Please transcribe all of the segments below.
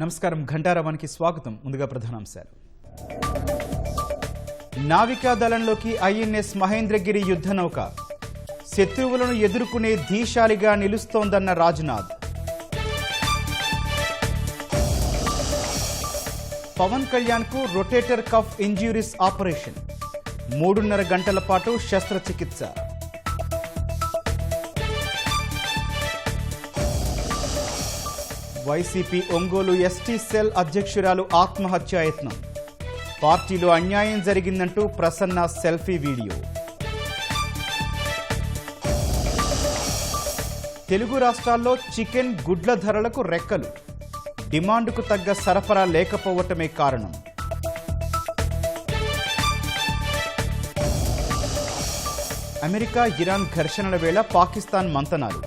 నమస్కారం ఘంటారావానికి స్వాగతం. ముందుగా ప్రధానాంశాలు. నావికా దళంలోకి ఐఎన్ఎస్ మహేంద్రగిరి యుద్ధ నౌక శత్రువులను ఎదుర్కొనే ధీశాలిగా నిలుస్తోందన్న రాజ్నాథ్. పవన్ కళ్యాణ్కు రొటేటర్ కఫ్ ఇంజ్యూరీస్ ఆపరేషన్ 3.5 గంటల పాటు శస్త్రచికిత్స. వైసీపీ ఒంగోలు ఎస్టీ సెల్ అధ్యక్షురాలు ఆత్మహత్యాయత్నం. పార్టీలో అన్యాయం జరిగిందంటూ ప్రసన్న సెల్ఫీ వీడియో. తెలుగు రాష్ట్రాల్లో చికెన్ గుడ్ల ధరలకు రెక్కలు. డిమాండ్కు తగ్గ సరఫరా లేకపోవటమే కారణం. అమెరికా ఇరాన్ ఘర్షణల వేళ పాకిస్తాన్ మంతనాలు.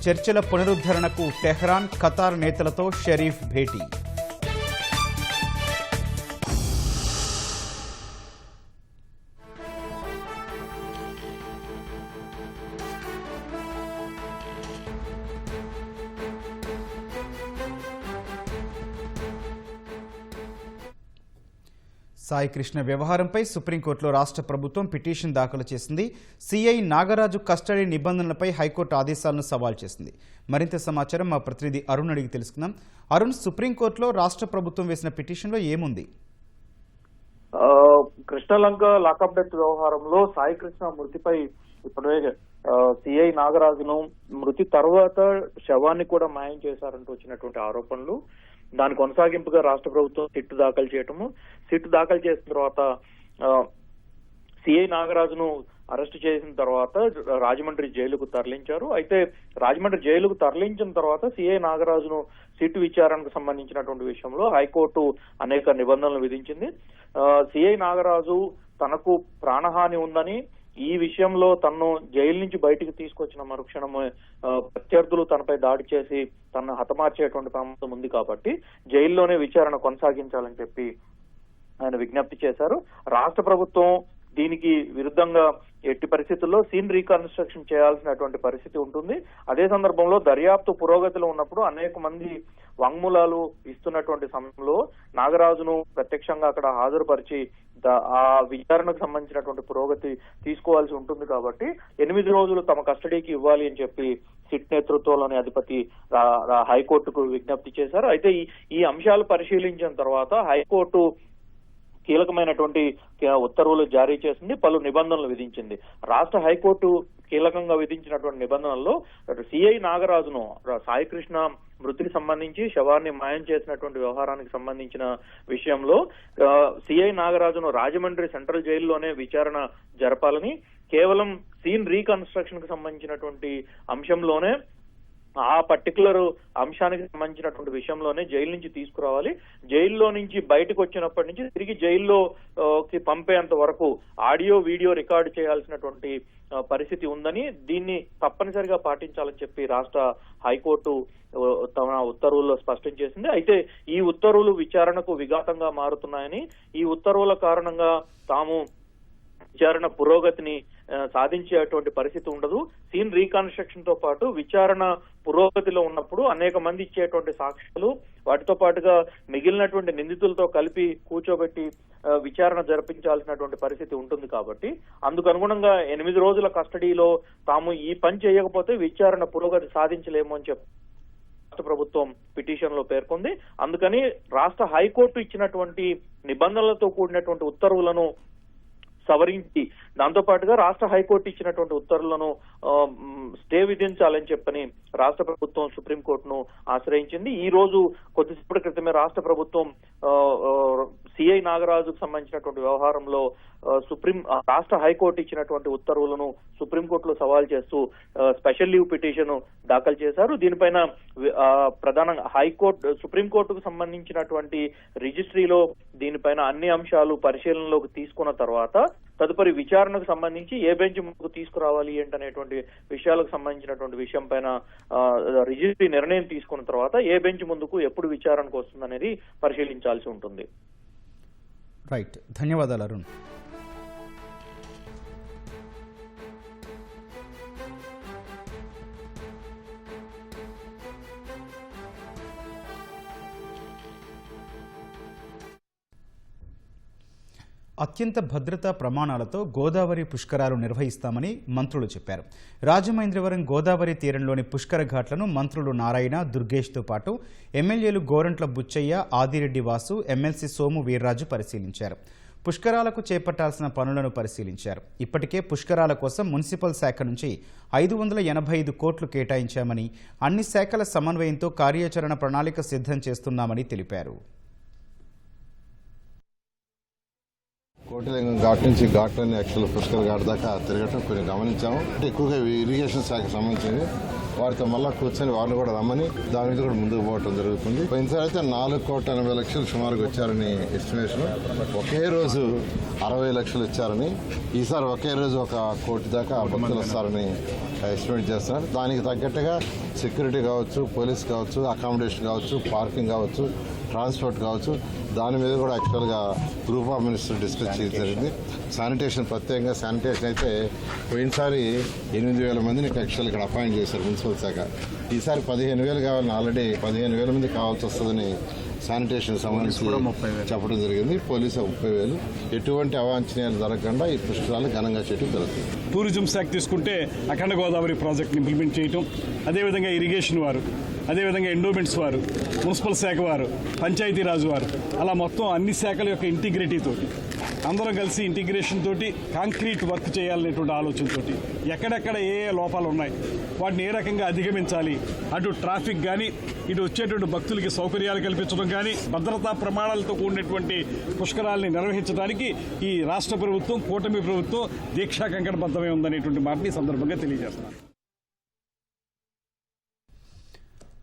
చర్చల పునరుద్ధరణకు టెహ్రాన్, ఖతార్ నేతలతో షరీఫ్ భేటీ. సాయి కృష్ణ వ్యవహారంపై సుప్రీంకోర్టులో రాష్ట్ర ప్రభుత్వం పిటిషన్ దాఖలు చేసింది. సిఐ నాగరాజు కస్టడీ నిబంధనలపై హైకోర్టు ఆదేశాలను సవాల్ చేసింది. మరింత సమాచారం మా ప్రతినిధి అరుణ్ అడిగి తెలుసుకుందాం. అరుణ్, సుప్రీంకోర్టులో రాష్ట్ర ప్రభుత్వం వేసిన పిటిషన్లో ఏముంది? కృష్ణలంక లాకప్ డెత్ వ్యవహారంలో సాయి కృష్ణ మృతిపై ఇప్పుడే సిఐ నాగరాజును మృతి తర్వాత శవాన్ని కూడా మాయం చేశారంటూ వచ్చినటువంటి ఆరోపణలు, దాని కొనసాగింపుగా రాష్ట్ర ప్రభుత్వం సిట్ దాఖలు చేయటము. సిట్ దాఖలు చేసిన తర్వాత సిఐ నాగరాజును అరెస్ట్ చేసిన తర్వాత రాజమండ్రి జైలుకు తరలించారు. అయితే రాజమండ్రి జైలుకు తరలించిన తర్వాత సిఐ నాగరాజును సిట్ విచారణకు సంబంధించినటువంటి విషయంలో హైకోర్టు అనేక నిబంధనలు విధించింది. సిఐ నాగరాజు తనకు ప్రాణహాని ఉందని, ఈ విషయంలో తనను జైలు నుంచి బయటికి తీసుకొచ్చిన మరుక్షణం ప్రత్యర్థులు తనపై దాడి చేసి తనను హతమార్చేటువంటి ప్రమాదం ఉంది కాబట్టి జైల్లోనే విచారణ కొనసాగించాలని చెప్పి ఆయన విజ్ఞప్తి చేశారు. రాష్ట్ర ప్రభుత్వం దీనికి విరుద్ధంగా ఎట్టి పరిస్థితుల్లో సీన్ రీకన్స్ట్రక్షన్ చేయాల్సినటువంటి పరిస్థితి ఉంటుంది. అదే సందర్భంలో దర్యాప్తు పురోగతిలో ఉన్నప్పుడు అనేక మంది వాంగ్మూలాలు ఇస్తున్నటువంటి సమయంలో నాగరాజును ప్రత్యక్షంగా అక్కడ హాజరుపరిచి ఆ విచారణకు సంబంధించినటువంటి పురోగతి తీసుకోవాల్సి ఉంటుంది కాబట్టి 8 రోజులు తమ కస్టడీకి ఇవ్వాలి అని చెప్పి సిట్ నేతృత్వంలోని అధిపతి హైకోర్టుకు విజ్ఞప్తి చేశారు. అయితే ఈ అంశాలు పరిశీలించిన తర్వాత హైకోర్టు కీలకమైనటువంటి ఉత్తర్వులు జారీ చేసింది, పలు నిబంధనలు విధించింది. రాష్ట్ర హైకోర్టు కీలకంగా విధించినటువంటి నిబంధనల్లో సిఐ నాగరాజును సాయి కృష్ణ మృతికి సంబంధించి శవాన్ని మాయం చేసినటువంటి వ్యవహారానికి సంబంధించిన విషయంలో సిఐ నాగరాజును రాజమండ్రి సెంట్రల్ జైల్లోనే విచారణ జరపాలని, కేవలం సీన్ రీకన్స్ట్రక్షన్ కు సంబంధించినటువంటి అంశంలోనే ఆ పర్టికులర్ అంశానికి సంబంధించినటువంటి విషయంలోనే జైలు నుంచి తీసుకురావాలి. జైల్లో నుంచి బయటకు వచ్చినప్పటి నుంచి తిరిగి జైల్లోకి పంపేంత వరకు ఆడియో వీడియో రికార్డు చేయాల్సినటువంటి పరిస్థితి ఉందని, దీన్ని తప్పనిసరిగా పాటించాలని చెప్పి రాష్ట్ర హైకోర్టు తమ ఉత్తర్వుల్లో స్పష్టం చేసింది. అయితే ఈ ఉత్తర్వులు విచారణకు విఘాతంగా మారుతున్నాయని, ఈ ఉత్తర్వుల కారణంగా తాము విచారణ పురోగతిని సాధించేటువంటి పరిస్థితి ఉండదు. సీన్ రీకన్స్ట్రక్షన్ తో పాటు విచారణ పురోగతిలో ఉన్నప్పుడు అనేక మంది ఇచ్చేటువంటి సాక్ష్యాలు, వాటితో పాటుగా మిగిలినటువంటి నిందితులతో కలిపి కూర్చోబెట్టి విచారణ జరిపించాల్సినటువంటి పరిస్థితి ఉంటుంది కాబట్టి అందుకు అనుగుణంగా 8 రోజుల కస్టడీలో తాము ఈ పని చేయకపోతే విచారణ పురోగతి సాధించలేము అని చెప్పి రాష్ట్ర ప్రభుత్వం పిటిషన్ లో పేర్కొంది. అందుకని రాష్ట్ర హైకోర్టు ఇచ్చినటువంటి నిబంధనలతో కూడినటువంటి ఉత్తర్వులను సవరించి, దాంతో పాటుగా రాష్ట్ర హైకోర్టు ఇచ్చినటువంటి ఉత్తర్వులను స్టే విధించాలని చెప్పని రాష్ట్ర ప్రభుత్వం సుప్రీంకోర్టును ఆశ్రయించింది. ఈ రోజు కొద్దిసేపటి క్రితమే రాష్ట్ర ప్రభుత్వం సిఐ నాగరాజుకు సంబంధించినటువంటి వ్యవహారంలో రాష్ట్ర హైకోర్టు ఇచ్చినటువంటి ఉత్తర్వులను సుప్రీంకోర్టులో సవాల్ చేస్తూ స్పెషల్ లీవ్ పిటిషన్ దాఖలు చేశారు. దీనిపైన ప్రధానంగా సుప్రీంకోర్టుకు సంబంధించినటువంటి రిజిస్ట్రీలో దీనిపైన అన్ని అంశాలు పరిశీలనలోకి తీసుకున్న తర్వాత తదుపరి విచారణకు సంబంధించి ఏ బెంచ్ ముందుకు తీసుకురావాలి ఏంటనేటువంటి విషయాలకు సంబంధించినటువంటి విషయం పైన రిజిస్ట్రీ నిర్ణయం తీసుకున్న తర్వాత ఏ బెంచ్ ముందుకు ఎప్పుడు విచారణకు వస్తుందనేది పరిశీలించాల్సి ఉంటుంది. రైట్, ధన్యవాదాలు అరుణ్. అత్యంత భద్రతా ప్రమాణాలతో గోదావరి పుష్కరాలు నిర్వహిస్తామని మంత్రులు చెప్పారు. రాజమహేంద్రవరం గోదావరి తీరంలోని పుష్కర ఘాట్లను మంత్రులు నారాయణ, దుర్గేష్తో పాటు ఎమ్మెల్యేలు గోరంట్ల బుచ్చయ్య, ఆదిరెడ్డి వాసు, ఎమ్మెల్సీ సోము వీర్రాజు పరిశీలించారు. పుష్కరాలకు చేపట్టాల్సిన పనులను పరిశీలించారు. ఇప్పటికే పుష్కరాల కోసం మున్సిపల్ శాఖ నుంచి 585 కోట్లు కేటాయించామని, అన్ని శాఖల సమన్వయంతో కార్యాచరణ ప్రణాళిక సిద్ధం చేస్తున్నామని తెలిపారు. కోటిలింగం ఘాట్ నుంచి ఘాట్లన్నీ యాక్చువల్ పుష్కర్ ఘాట్ దాకా తిరగటం కొన్ని గమనించాము. ఎక్కువగా ఇరిగేషన్ శాఖకు సంబంధించింది వారితో మళ్ళా కూర్చొని వారిని కూడా రమ్మని దాని మీద కూడా ముందుకు పోవడం జరుగుతుంది. పోయినసారి అయితే 4,80,00,000 సుమారుగా వచ్చారని ఎస్టిమేషన్. ఒకే రోజు 60 లక్షలు ఇచ్చారని, ఈసారి ఒకే రోజు 1 కోటి దాకా భక్తులు వస్తారని ఎస్టిమేట్ చేస్తున్నారు. దానికి తగ్గట్టుగా సెక్యూరిటీ కావచ్చు, పోలీస్ కావచ్చు, అకామిడేషన్ కావచ్చు, పార్కింగ్ కావచ్చు, ట్రాన్స్పోర్ట్ కావచ్చు, దాని మీద కూడా యాక్చువల్గా గ్రూప్ ఆఫ్ మినిస్టర్ డిస్కస్ చేయడం జరిగింది. శానిటేషన్, ప్రత్యేకంగా శానిటేషన్ అయితే పోయినసారి 8,000 మందిని యాక్చువల్ ఇక్కడ అపాయింట్ చేశారు మున్సిపల్ శాఖ. ఈసారి 15,000 కావాలని ఆల్రెడీ 15,000 మంది కావాల్సి వస్తుందని శానిటేషన్ సంబంధించి చెప్పడం జరిగింది. పోలీసు 30,000. ఎటువంటి అవాంఛనీయాలు జరగకుండా ఈ పుష్కరాలు ఘనంగా చేయడం జరుగుతుంది. టూరిజం శాఖ తీసుకుంటే అఖండ గోదావరి ప్రాజెక్ట్ని ఇంప్లిమెంట్ చేయటం, అదేవిధంగా ఇరిగేషన్ వారు, అదేవిధంగా ఎండోమెంట్స్ వారు, మున్సిపల్ శాఖ వారు, పంచాయతీరాజు వారు, అలా మొత్తం అన్ని శాఖల యొక్క ఇంటిగ్రిటీతో అందరం కలిసి ఇంటిగ్రేషన్ తోటి కాంక్రీట్ వర్క్ చేయాలనేటువంటి ఆలోచనతోటి ఎక్కడెక్కడ ఏ లోపాలు ఉన్నాయి వాటిని ఏ రకంగా అధిగమించాలి, అటు ట్రాఫిక్ కానీ ఇటు వచ్చేటువంటి భక్తులకి సౌకర్యాలు కల్పించడం కానీ భద్రతా ప్రమాణాలతో కూడినటువంటి పుష్కరాలని నిర్వహించడానికి ఈ రాష్ట్ర ప్రభుత్వం, కూటమి ప్రభుత్వం దీక్షా కంకణబద్ధమై ఉందనేటువంటి మాటని సందర్భంగా తెలియజేస్తున్నాను.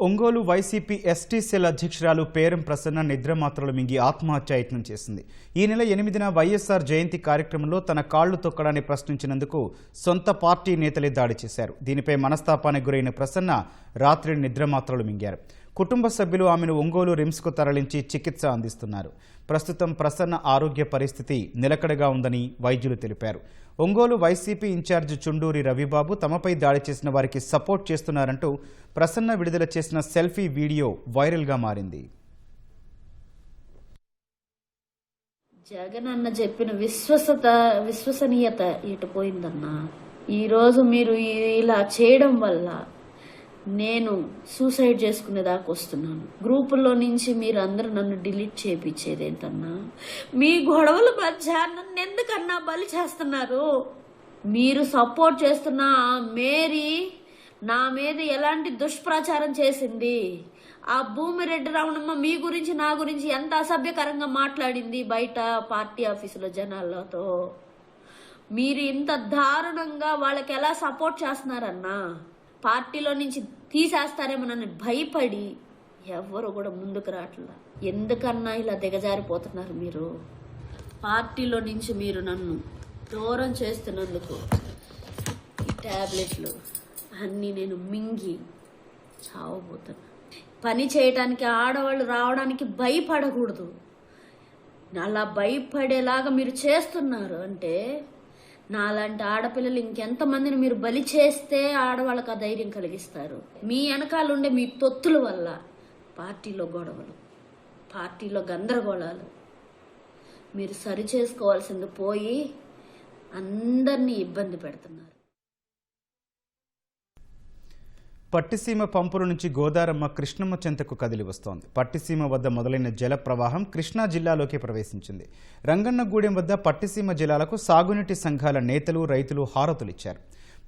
ఒంగోలు వైసీపీ ఎస్టీ సెల్ అధ్యక్షురాలు పేరం ప్రసన్న నిద్రమాత్రలు మింగి ఆత్మహత్యాయత్నం చేసింది. ఈ నెల 8న వైఎస్ఆర్ జయంతి కార్యక్రమంలో తన కాళ్లు తొక్కడాన్ని ప్రశ్నించినందుకు సొంత పార్టీ నేతలే దాడి చేశారు. దీనిపై మనస్తాపానికి గురైన ప్రసన్న రాత్రి నిద్రమాత్రలు మింగారు. కుటుంబ సభ్యులు ఆమెను ఒంగోలు రిమ్స్కు తరలించి చికిత్స అందిస్తున్నారు. ప్రస్తుతం ప్రసన్న ఆరోగ్య పరిస్థితి నిలకడగా ఉందని వైద్యులు తెలిపారు. ఒంగోలు వైసీపీ ఇన్ఛార్జ్ చుండూరి రవిబాబు తమపై దాడి చేసిన వారికి సపోర్ట్ చేస్తున్నారంటూ ప్రసన్న విడుదల చేసిన సెల్ఫీ వీడియో వైరల్గా మారింది. జగన్ అన్న చెప్పిన విశ్వసనీయత ఇటు పోయిందన్నా. ఈరోజు మీరు ఇలా చేయడం వల్ల నేను సూసైడ్ చేసుకునేదాకా వస్తున్నాను. గ్రూపుల్లో నుంచి మీరు అందరూ నన్ను డిలీట్ చేయించేదేంటన్నా? మీ గొడవల మధ్య నన్ను ఎందుకన్నా బలి చేస్తున్నారు? మీరు సపోర్ట్ చేస్తున్న ఆ మేరీ నా మీద ఎలాంటి దుష్ప్రచారం చేసింది? ఆ భూమిరెడ్డి రావణమ్మ మీ గురించి నా గురించి ఎంత అసభ్యకరంగా మాట్లాడింది బయట పార్టీ ఆఫీసులో జనాలతో. మీరు ఇంత దారుణంగా వాళ్ళకి ఎలా సపోర్ట్ చేస్తున్నారన్నా? పార్టీలో నుంచి తీసేస్తారేమోనని భయపడి ఎవరు కూడా ముందుకు రావట్లా. ఎందుకన్నా ఇలా దిగజారిపోతున్నారు మీరు? పార్టీలో నుంచి మీరు నన్ను దూరం చేస్తున్నందుకు ఈ టాబ్లెట్లు అన్నీ నేను మింగి చావబోతున్నా. పని చేయటానికి ఆడవాళ్ళు రావడానికి భయపడకూడదు. అలా భయపడేలాగా మీరు చేస్తున్నారు అంటే నాలాంటి ఆడపిల్లలు ఇంకెంతమందిని మీరు బలి చేస్తే ఆడవాళ్ళకి ఆ ధైర్యం కలిగిస్తారు? మీ వెనకాలండే మీ తొత్తుల వల్ల పార్టీలో గొడవలు, పార్టీలో గందరగోళాలు. మీరు సరి చేసుకోవాల్సింది పోయి అందరినీ ఇబ్బంది పెడుతున్నారు. పట్టిసీమ పంపుల నుంచి గోదారమ్మ కృష్ణమ్మ చెంతకు కదిలి వస్తోంది. పట్టిసీమ వద్ద మొదలైన జల ప్రవాహం కృష్ణా జిల్లాలోకి ప్రవేశించింది. రంగన్నగూడెం వద్ద పట్టిసీమ జిల్లాలకు సాగునీటి సంఘాల నేతలు, రైతులు హారతులిచ్చారు.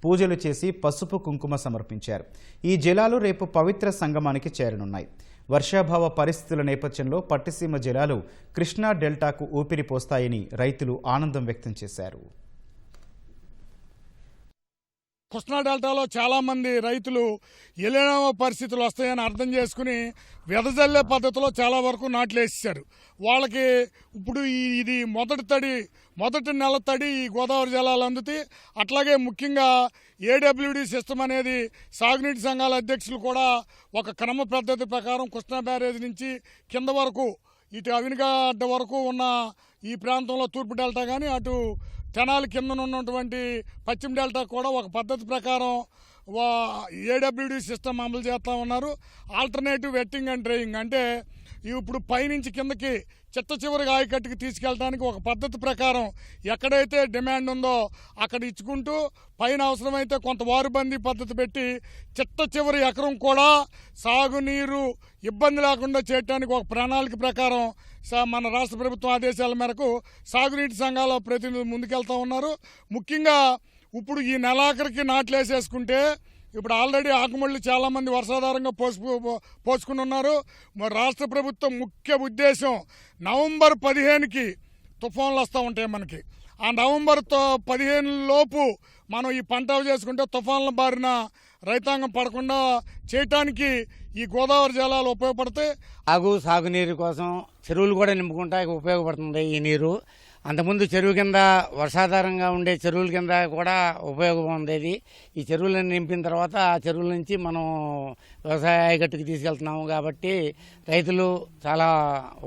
పూజలు చేసి పసుపు కుంకుమ సమర్పించారు. ఈ జలాలు రేపు పవిత్ర సంగమానికి చేరనున్నాయి. వర్షాభావ పరిస్థితుల నేపథ్యంలో పట్టిసీమ జలాలు కృష్ణా డెల్టాకు ఊపిరి పోస్తాయని రైతులు ఆనందం వ్యక్తం చేశారు. కృష్ణా డెల్టాలో చాలామంది రైతులు ఎలానో పరిస్థితులు వస్తాయని అర్థం చేసుకుని వెదజల్లే పద్ధతిలో చాలా వరకు నాట్లు వేసేసారు. వాళ్ళకి ఇప్పుడు ఇది మొదటి నెల తడి ఈ గోదావరి జలాలు అందుతాయి. అట్లాగే ముఖ్యంగా ఏడబ్ల్యూడి సిస్టమ్ అనేది సాగునీటి సంఘాల అధ్యక్షులు కూడా ఒక క్రమ పద్ధతి ప్రకారం కృష్ణా బ్యారేజ్ నుంచి కింద వరకు ఇటు అవినిగడ్డ వరకు ఉన్న ఈ ప్రాంతంలో తూర్పు డెల్టా కానీ అటు తెనాలి కింద ఉన్నటువంటి పశ్చిమ డెల్టా కూడా ఒక పద్ధతి ప్రకారం ఏడబ్ల్యూడి సిస్టమ్ అమలు చేస్తూ ఉన్నారు. ఆల్టర్నేటివ్ వెట్టింగ్ అండ్ డ్రైయింగ్ అంటే ఇప్పుడు పైనుంచి కిందకి చిట్ట చివరికి ఆయకట్టుకి తీసుకెళ్ళడానికి ఒక పద్ధతి ప్రకారం ఎక్కడైతే డిమాండ్ ఉందో అక్కడ ఇచ్చుకుంటూ పైన అవసరమైతే కొంత వారుబందీ పద్ధతి పెట్టి చిట్ట చివరి ఎకరం కూడా సాగునీరు ఇబ్బంది లేకుండా చేయడానికి ఒక ప్రణాళిక ప్రకారం మన రాష్ట్ర ప్రభుత్వం ఆదేశాల మేరకు సాగునీటి సంఘాల ప్రతినిధులు ముందుకెళ్తా ఉన్నారు. ముఖ్యంగా ఇప్పుడు ఈ నెలాఖరికి నాట్లేసేసుకుంటే ఇప్పుడు ఆల్రెడీ ఆకుమళ్ళు చాలామంది వర్షాధారంగా పోసుకుని ఉన్నారు. మరి రాష్ట్ర ప్రభుత్వం ముఖ్య ఉద్దేశం నవంబర్ 15కి తుఫాన్లు వస్తూ ఉంటాయి మనకి. ఆ నవంబర్ 15 లోపు మనం ఈ పంట చేసుకుంటే తుఫాన్ల బారిన రైతాంగం పడకుండా చేయటానికి ఈ గోదావరి జలాలు ఉపయోగపడతాయి. సాగునీరు కోసం చెరువులు కూడా నింపుకుంటా ఉపయోగపడుతుంది ఈ నీరు. అంతకుముందు చెరువు కింద వర్షాధారంగా ఉండే చెరువుల కింద కూడా ఉపయోగం ఉండేది. ఈ చెరువులను నింపిన తర్వాత ఆ చెరువుల నుంచి మనం వ్యవసాయ ఆయకట్టుకు తీసుకెళ్తున్నాము కాబట్టి రైతులు చాలా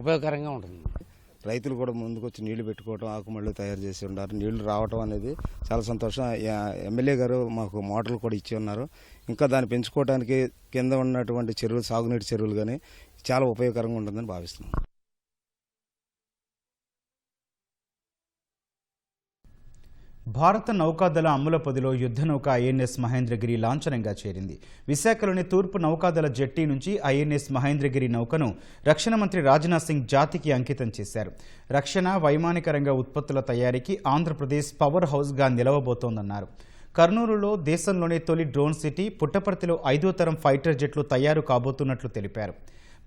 ఉపయోగకరంగా ఉంటుంది. రైతులు కూడా ముందుకు వచ్చి నీళ్లు పెట్టుకోవడం, ఆకుమళ్ళు తయారు చేసి ఉన్నారు. నీళ్లు రావడం అనేది చాలా సంతోషం. ఎమ్మెల్యే గారు మాకు మోటార్లు కూడా ఇచ్చి ఉన్నారు. ఇంకా దాన్ని పెంచుకోవడానికి కింద ఉన్నటువంటి చెరువులు, సాగునీటి చెరువులు కానీ చాలా ఉపయోగకరంగా ఉంటుందని భావిస్తున్నాం. భారత నౌకాదళ అమ్ముల పొదిలో యుద్ధ నౌక ఐఎన్ఎస్ మహేంద్రగిరి లాంఛనంగా చేరింది. విశాఖలోని తూర్పు నౌకాదళ జెట్టి నుంచి ఐఎన్ఎస్ మహేంద్రగిరి నౌకను రక్షణ మంత్రి రాజ్నాథ్ సింగ్ జాతికి అంకితం చేశారు. రక్షణ, వైమానిక రంగ ఉత్పత్తుల తయారీకి ఆంధ్రప్రదేశ్ పవర్ హౌస్గా నిలవబోతోందన్నారు. కర్నూలులో దేశంలోనే తొలి డ్రోన్ సిటీ, పుట్టపర్తిలో 5వ తరం ఫైటర్ జెట్లు తయారు కాబోతున్నట్లు తెలిపారు.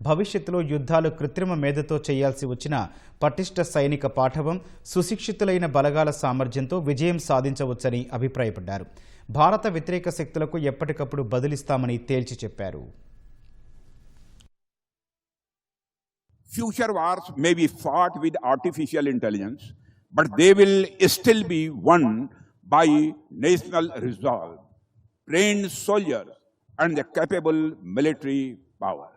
భవిష్యత్తులో యుద్ధాలు కృత్రిమ మేధతో చేయాల్సి వచ్చిన పటిష్ట సైనిక పాఠవం, సుశిక్షితులైన బలగాల సామర్థ్యంతో విజయం సాధించవచ్చని అభిప్రాయపడ్డారు. భారత వ్యతిరేక శక్తులకు ఎప్పటికప్పుడు బదులిస్తామని తేల్చి చెప్పారు. Future wars may be fought with artificial intelligence, but they will still be won by national resolve, trained soldiers and the capable military power.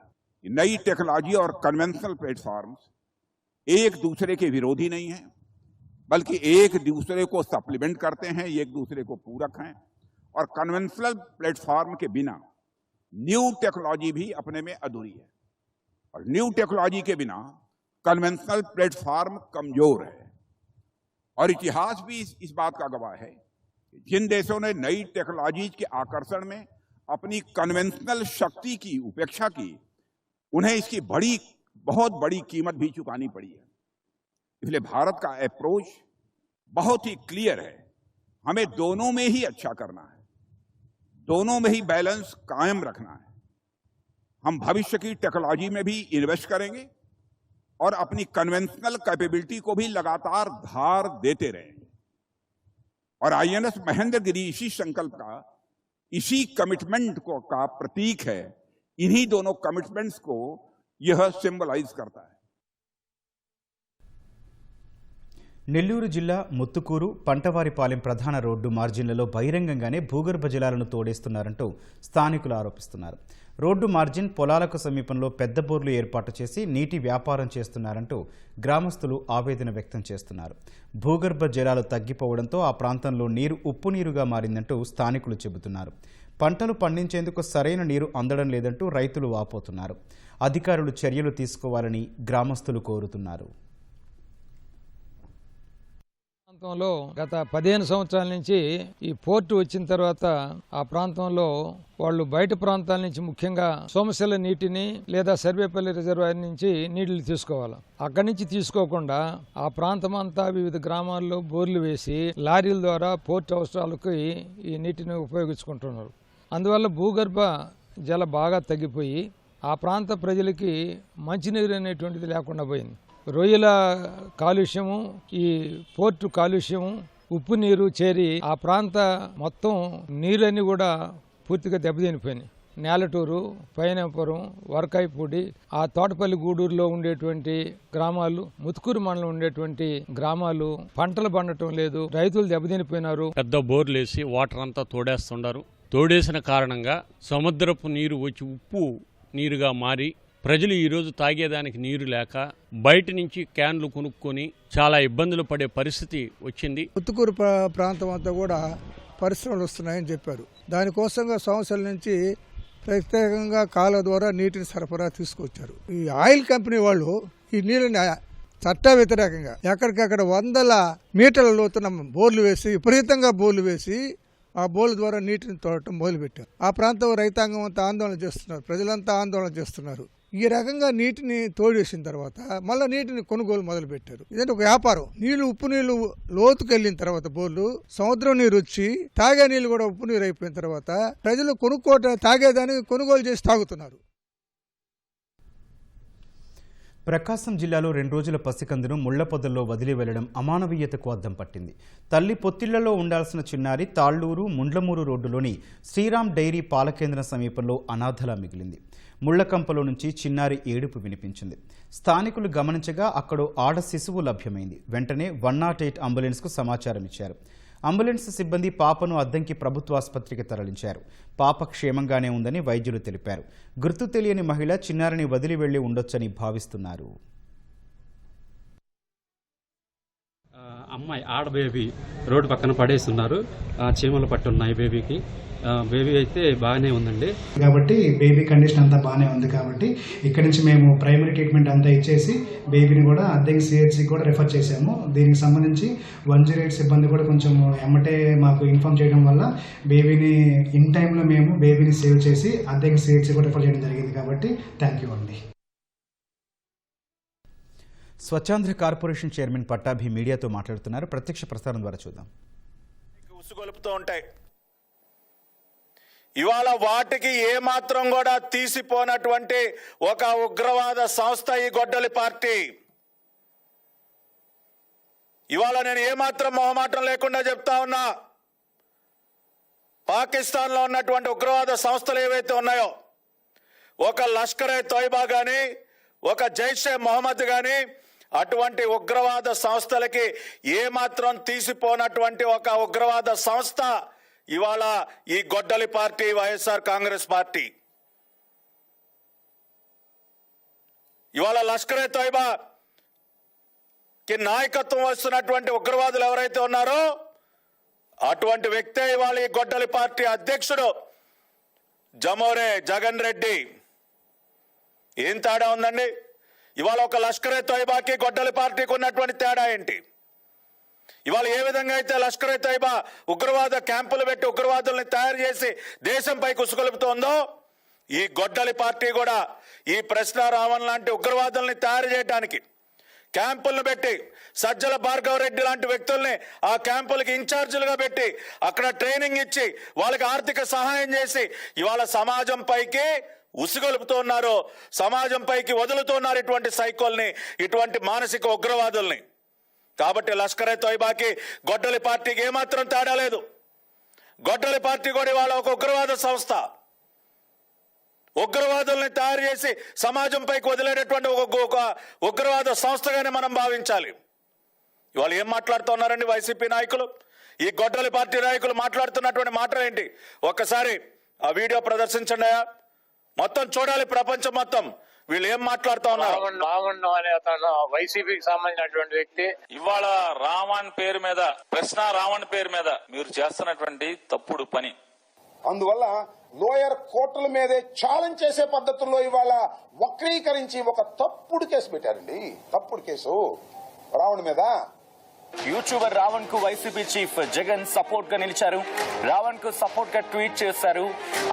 नई टेक्नोलॉजी और कन्वेंशनल प्लेटफॉर्म्स एक दूसरे के विरोधी नहीं हैं, बल्कि एक दूसरे को सप्लीमेंट करते हैं, एक दूसरे को पूरक हैं. और कन्वेंशनल प्लेटफॉर्म के बिना न्यू टेक्नोलॉजी भी अपने में अधूरी है, और न्यू टेक्नोलॉजी के बिना कन्वेंशनल प्लेटफॉर्म कमजोर है. और इतिहास भी इस बात का गवाह है. जिन देशों ने नई टेक्नोलॉजी के आकर्षण में अपनी कन्वेंशनल शक्ति की उपेक्षा की, उन्हें इसकी बहुत बड़ी कीमत भी चुकानी पड़ी है. इसलिए भारत का अप्रोच बहुत ही क्लियर है. हमें दोनों में ही अच्छा करना है, दोनों में ही बैलेंस कायम रखना है. हम भविष्य की टेक्नोलॉजी में भी इन्वेस्ट करेंगे और अपनी कन्वेंशनल कैपेबिलिटी को भी लगातार धार देते रहेंगे. और आईएनएस महेंद्रगिरी इसी संकल्प का, इसी कमिटमेंट का प्रतीक है. इन्हीं दोनों कमिटमेंट्स को यह सिंबलाइज करता है. నెల్లూరు జిల్లా ముత్తుకూరు, పంటవారిపాలెం ప్రధాన రోడ్డు మార్జిన్లలో బహిరంగంగానే భూగర్భ జలాలను తోడేస్తున్నారంటూ స్థానికులు ఆరోపిస్తున్నారు. రోడ్డు మార్జిన్ పొలాలకు సమీపంలో పెద్ద బోర్లు ఏర్పాటు చేసి నీటి వ్యాపారం చేస్తున్నారంటూ గ్రామస్తులు ఆవేదన వ్యక్తం చేస్తున్నారు. భూగర్భ జలాలు తగ్గిపోవడంతో ఆ ప్రాంతంలో నీరు ఉప్పు నీరుగా మారిందంటూ స్థానికులు చెబుతున్నారు. పంటలు పండించేందుకు సరైన నీరు అందడం లేదంటూ రైతులు వాపోతున్నారు. అధికారులు చర్యలు తీసుకోవాలని గ్రామస్తులు కోరుతున్నారు. ప్రాంతంలో గత 15 సంవత్సరాల నుంచి ఈ పోర్టు వచ్చిన తర్వాత ఆ ప్రాంతంలో వాళ్ళు బయట ప్రాంతాల నుంచి ముఖ్యంగా సోమశిల నీటిని లేదా సర్వేపల్లి రిజర్వాయర్ నుంచి నీళ్లు తీసుకోవాలి. అక్కడి నుంచి తీసుకోకుండా ఆ ప్రాంతం అంతా వివిధ గ్రామాల్లో బోర్లు వేసి లారీల ద్వారా పోర్టు అవసరాలకు ఈ నీటిని ఉపయోగించుకుంటున్నారు. అందువల్ల భూగర్భ జల బాగా తగ్గిపోయి ఆ ప్రాంత ప్రజలకి మంచినీరు అనేటువంటిది లేకుండా పోయింది. రొయ్యల కాలుష్యము, ఈ పోర్టు కాలుష్యము, ఉప్పు నీరు చేరి ఆ ప్రాంత మొత్తం నీళ్ళన్నీ కూడా పూర్తిగా దెబ్బతినిపోయినాయి. నేలటూరు, పైనాపురం, వరకాయపూడి, ఆ తోటపల్లి గూడూరులో ఉండేటువంటి గ్రామాలు, ముత్తుకూరు మండలం ఉండేటువంటి గ్రామాలు పంటలు పండటం లేదు, రైతులు దెబ్బతినిపోయినారు. పెద్ద బోర్లు వేసి వాటర్ అంతా తోడేస్తున్నారు. తోడేసిన కారణంగా సముద్రపు నీరు వచ్చి ఉప్పు నీరుగా మారి ప్రజలు ఈరోజు తాగేదానికి నీరు లేక బయట నుంచి క్యాన్లు కొనుక్కొని చాలా ఇబ్బందులు పడే పరిస్థితి వచ్చింది. ముత్తుకూరు ప్రాంతం అంతా కూడా పరిశ్రమలు వస్తున్నాయని చెప్పారు. దానికోసంగా సంవత్సరాల నుంచి ప్రత్యేకంగా కాలువ ద్వారా నీటిని సరఫరా తీసుకొచ్చారు. ఈ ఆయిల్ కంపెనీ వాళ్ళు ఈ నీళ్ళని చట్ట వ్యతిరేకంగా ఎక్కడికక్కడ 100 మీటర్ల లోతున బోర్లు వేసి విపరీతంగా బోర్లు వేసి ఆ బోర్ల ద్వారా నీటిని తోడటం మొదలుపెట్టారు. ఆ ప్రాంతం రైతాంగం అంతా ఆందోళన చేస్తున్నారు, ప్రజలంతా ఆందోళన చేస్తున్నారు. ఈ రకంగా నీటిని తోడేసిన తర్వాత మళ్ళీ నీటిని కొనుగోలు మొదలుపెట్టారు. ఇదంటే ఒక వ్యాపారం. నీళ్లు ఉప్పు నీళ్లు లోతుకు వెళ్ళిన తర్వాత బోర్లు సముద్రం నీరు వచ్చి తాగే నీళ్లు కూడా ఉప్పు నీరు అయిపోయిన తర్వాత ప్రజలు తాగేదానికి కొనుగోలు చేసి తాగుతున్నారు. ప్రకాశం జిల్లాలో 2 రోజుల పసికందును ముళ్ల పొదల్లో వదిలి వెళ్లడం అమానవీయతకు అద్దం పట్టింది. తల్లి పొత్తిళ్లలో ఉండాల్సిన చిన్నారి తాళ్లూరు ముండ్లమూరు రోడ్డులోని శ్రీరామ్ డైరీ పాల కేంద్రం సమీపంలో అనాథలా మిగిలింది. ముళ్లకంపలో నుంచి చిన్నారి ఏడుపు వినిపించింది. స్థానికులు గమనించగా అక్కడ ఆడ శిశువు లభ్యమైంది. వెంటనే 108 అంబులెన్స్కు సమాచారం ఇచ్చారు. అంబులెన్స్ సిబ్బంది పాపను అద్దంకి ప్రభుత్వాసుపత్రికి తరలించారు. పాప క్షేమంగానే ఉందని వైద్యులు తెలిపారు. గుర్తు తెలియని మహిళ చిన్నారిని వదిలి వెళ్లి ఉండొచ్చని భావిస్తున్నారు. అమ్మాయి ఆడ బేబీ రోడ్డు పక్కన పడేస్తున్నారు. చీమలు పట్టున్నాయి బేబీకి. బేబీ అయితే బాగానే ఉందండి. కాబట్టి బేబీ కండిషన్ అంతా బాగానే ఉంది. కాబట్టి ఇక్కడ నుంచి మేము ప్రైమరీ ట్రీట్మెంట్ అంతా ఇచ్చేసి బేబీని కూడా అద్దెకి సిహెచ్సికి కూడా రెఫర్ చేశాము. దీనికి సంబంధించి 108 సిబ్బంది కూడా కొంచెం ఎమ్మటే మాకు ఇన్ఫార్మ్ చేయడం వల్ల బేబీని ఇన్ టైంలో మేము బేబీని సేవ్ చేసి అద్దెకి సిహెచ్సి కూడా రెఫర్ చేయడం జరిగింది. కాబట్టి థ్యాంక్ యూ అండి. స్వచ్ఛాంధ్ర కార్పొరేషన్ చైర్మన్ పట్టాభి మీడియాతో మాట్లాడుతున్నారు. ప్రత్యక్ష ప్రసారం ద్వారా చూద్దాం. ఉసుగొలుపుతూ ఉంటాయి. ఇవాళ వాటికి ఏమాత్రం కూడా తీసిపోనటువంటి ఒక ఉగ్రవాద సంస్థ ఈ గొడ్డలి పార్టీ. ఇవాళ నేను ఏమాత్రం మొహమాటం లేకుండా చెప్తా ఉన్నా, పాకిస్తాన్లో ఉన్నటువంటి ఉగ్రవాద సంస్థలు ఏవైతే ఉన్నాయో, ఒక లష్కరే తోయిబా కానీ ఒక జైషే మొహమ్మద్ కానీ అటువంటి ఉగ్రవాద సంస్థలకి ఏమాత్రం తీసిపోనటువంటి ఒక ఉగ్రవాద సంస్థ ఇవాళ ఈ గొడ్డలి పార్టీ వైఎస్ఆర్ కాంగ్రెస్ పార్టీ. ఇవాళ లష్కరే తోయిబాకి నాయకత్వం వస్తున్నటువంటి ఉగ్రవాదులు ఎవరైతే ఉన్నారో అటువంటి వ్యక్తే ఇవాళ ఈ గొడ్డలి పార్టీ అధ్యక్షుడు జమోరే జగన్ రెడ్డి. ఏం తేడా ఉందండి? ఇవాళ ఒక లష్కరే తోయిబాకి గొడ్డలి పార్టీకి ఉన్నటువంటి తేడా ఏంటి? ఇవాళ ఏ విధంగా అయితే లష్కరే తోయిబా ఉగ్రవాద క్యాంపులు పెట్టి ఉగ్రవాదుల్ని తయారు చేసి దేశంపై కుసుగొలుపుతోందో, ఈ గొడ్డలి పార్టీ కూడా ఈ ప్రశ్న రావణ్ లాంటి ఉగ్రవాదుల్ని తయారు చేయడానికి క్యాంపులను పెట్టి సజ్జల భార్గవ రెడ్డి లాంటి వ్యక్తుల్ని ఆ క్యాంపులకి ఇన్ఛార్జీలుగా పెట్టి అక్కడ ట్రైనింగ్ ఇచ్చి వాళ్ళకి ఆర్థిక సహాయం చేసి ఇవాళ సమాజం పైకి ఉసుగొలుపుతున్నారు, సమాజం పైకి వదులుతున్నారు ఇటువంటి సైకోల్ని, ఇటువంటి మానసిక ఉగ్రవాదుల్ని. కాబట్టి లష్కరే తోయిబాకి గొడ్డలి పార్టీకి ఏమాత్రం తేడా లేదు. గొడ్డలి పార్టీ కూడా ఇవాళ ఒక ఉగ్రవాద సంస్థ. ఉగ్రవాదుల్ని తయారు చేసి సమాజం పైకి వదిలేటటువంటి ఒక ఉగ్రవాద సంస్థగానే మనం భావించాలి. ఇవాళ ఏం మాట్లాడుతున్నారండి వైసీపీ నాయకులు, ఈ గొడ్డలి పార్టీ నాయకులు మాట్లాడుతున్నటువంటి మాటలు ఏంటి? ఒక్కసారి ఆ వీడియో ప్రదర్శించండి. మొత్తం చూడాలి ప్రపంచం మొత్తం వీళ్ళు ఏం మాట్లాడుతూ ఉన్నారు. నాగండం అనే అతను వైసీపీకి సంబంధించినటువంటి వ్యక్తి ఇవాళ రావణ్ పేరు మీద, ప్రశ్న రావణ్ పేరు మీద మీరు చేస్తున్నటువంటి తప్పుడు పని. అందువల్ల లోయర్ కోర్టుల మీదే ఛాలెంజ్ చేసే పద్ధతుల్లో ఇవాళ వక్రీకరించి ఒక తప్పుడు కేసు పెట్టారండి. తప్పుడు కేసు రావణ్ మీద. యూట్యూబర్ రావణ్ కు వైసీపీ చీఫ్ జగన్ సపోర్ట్ గా నిలిచారు. రావణ్ కు సపోర్ట్ గా ట్వీట్ చేశారు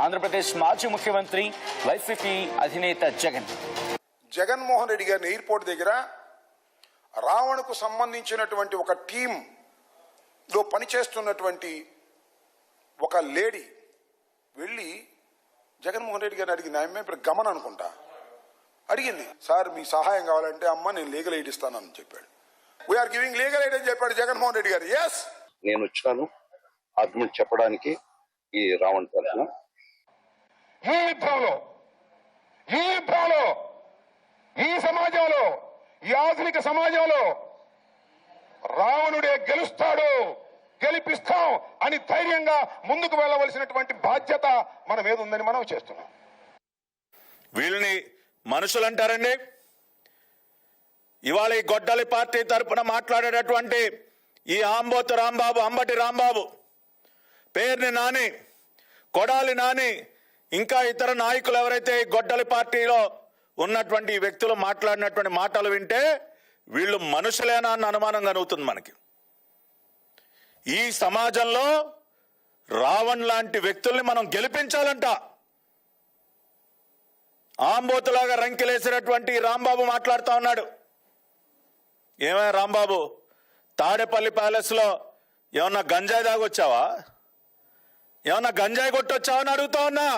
ఆంధ్రప్రదేశ్ మాజీ ముఖ్యమంత్రి వైసీపీ అధినేత జగన్. జగన్మోహన్ రెడ్డి గారిని ఎయిర్పోర్ట్ దగ్గర రావణ్ కు సంబంధించినటువంటి ఒక టీం లో పనిచేస్తున్నటువంటి ఒక లేడీ వెళ్ళి జగన్మోహన్ రెడ్డి గారిని అడిగింది. ఆమె ఇప్పుడు గమనం అనుకుంటా అడిగింది, సార్ మీ సహాయం కావాలంటే అమ్మ నేను లీగల్ ఎయిడ్ ఇస్తానని చెప్పాడు. వీఆర్ గివింగ్ లీగల్ ఎయిడ్ అని చెప్పాడు జగన్మోహన్ రెడ్డి గారు. ఎస్, నేను వచ్చాను ఆర్గ్యుమెంట్ చెప్పడానికి ఈ రావణ్ తరఫున. ఈ యుద్ధంలో ఈ సమాజంలో, ఈ ఆధునిక సమాజంలో రావణుడే గెలుస్తాడు, గెలిపిస్తాం అని ధైర్యంగా ముందుకు వెళ్ళవలసినటువంటి బాధ్యత మన మీద ఉందని మనం చేస్తున్నాం. వీళ్ళని మనుషులు అంటారండి. ఇవాళ ఈ గొడ్డలి పార్టీ తరఫున మాట్లాడేటటువంటి ఈ ఆంబోతు రాంబాబు, అంబటి రాంబాబు, పేర్ని నాని, కొడాలి నాని, ఇంకా ఇతర నాయకులు ఎవరైతే గొడ్డలి పార్టీలో ఉన్నటువంటి వ్యక్తులు మాట్లాడినటువంటి మాటలు వింటే వీళ్ళు మనుషులేనా అన్న అనుమానం కలుగుతుంది మనకి. ఈ సమాజంలో రావణ్ లాంటి వ్యక్తుల్ని మనం గెలిపించాలంట. ఆంబోతులాగా రంకెలేసినటువంటి రాంబాబు మాట్లాడుతూ ఉన్నాడు. ఏమైనా రాంబాబు, తాడేపల్లి ప్యాలెస్లో ఏమన్నా గంజాయి దాగొచ్చావా, ఏమన్నా గంజాయి కొట్టొచ్చావా అని అడుగుతా ఉన్నా.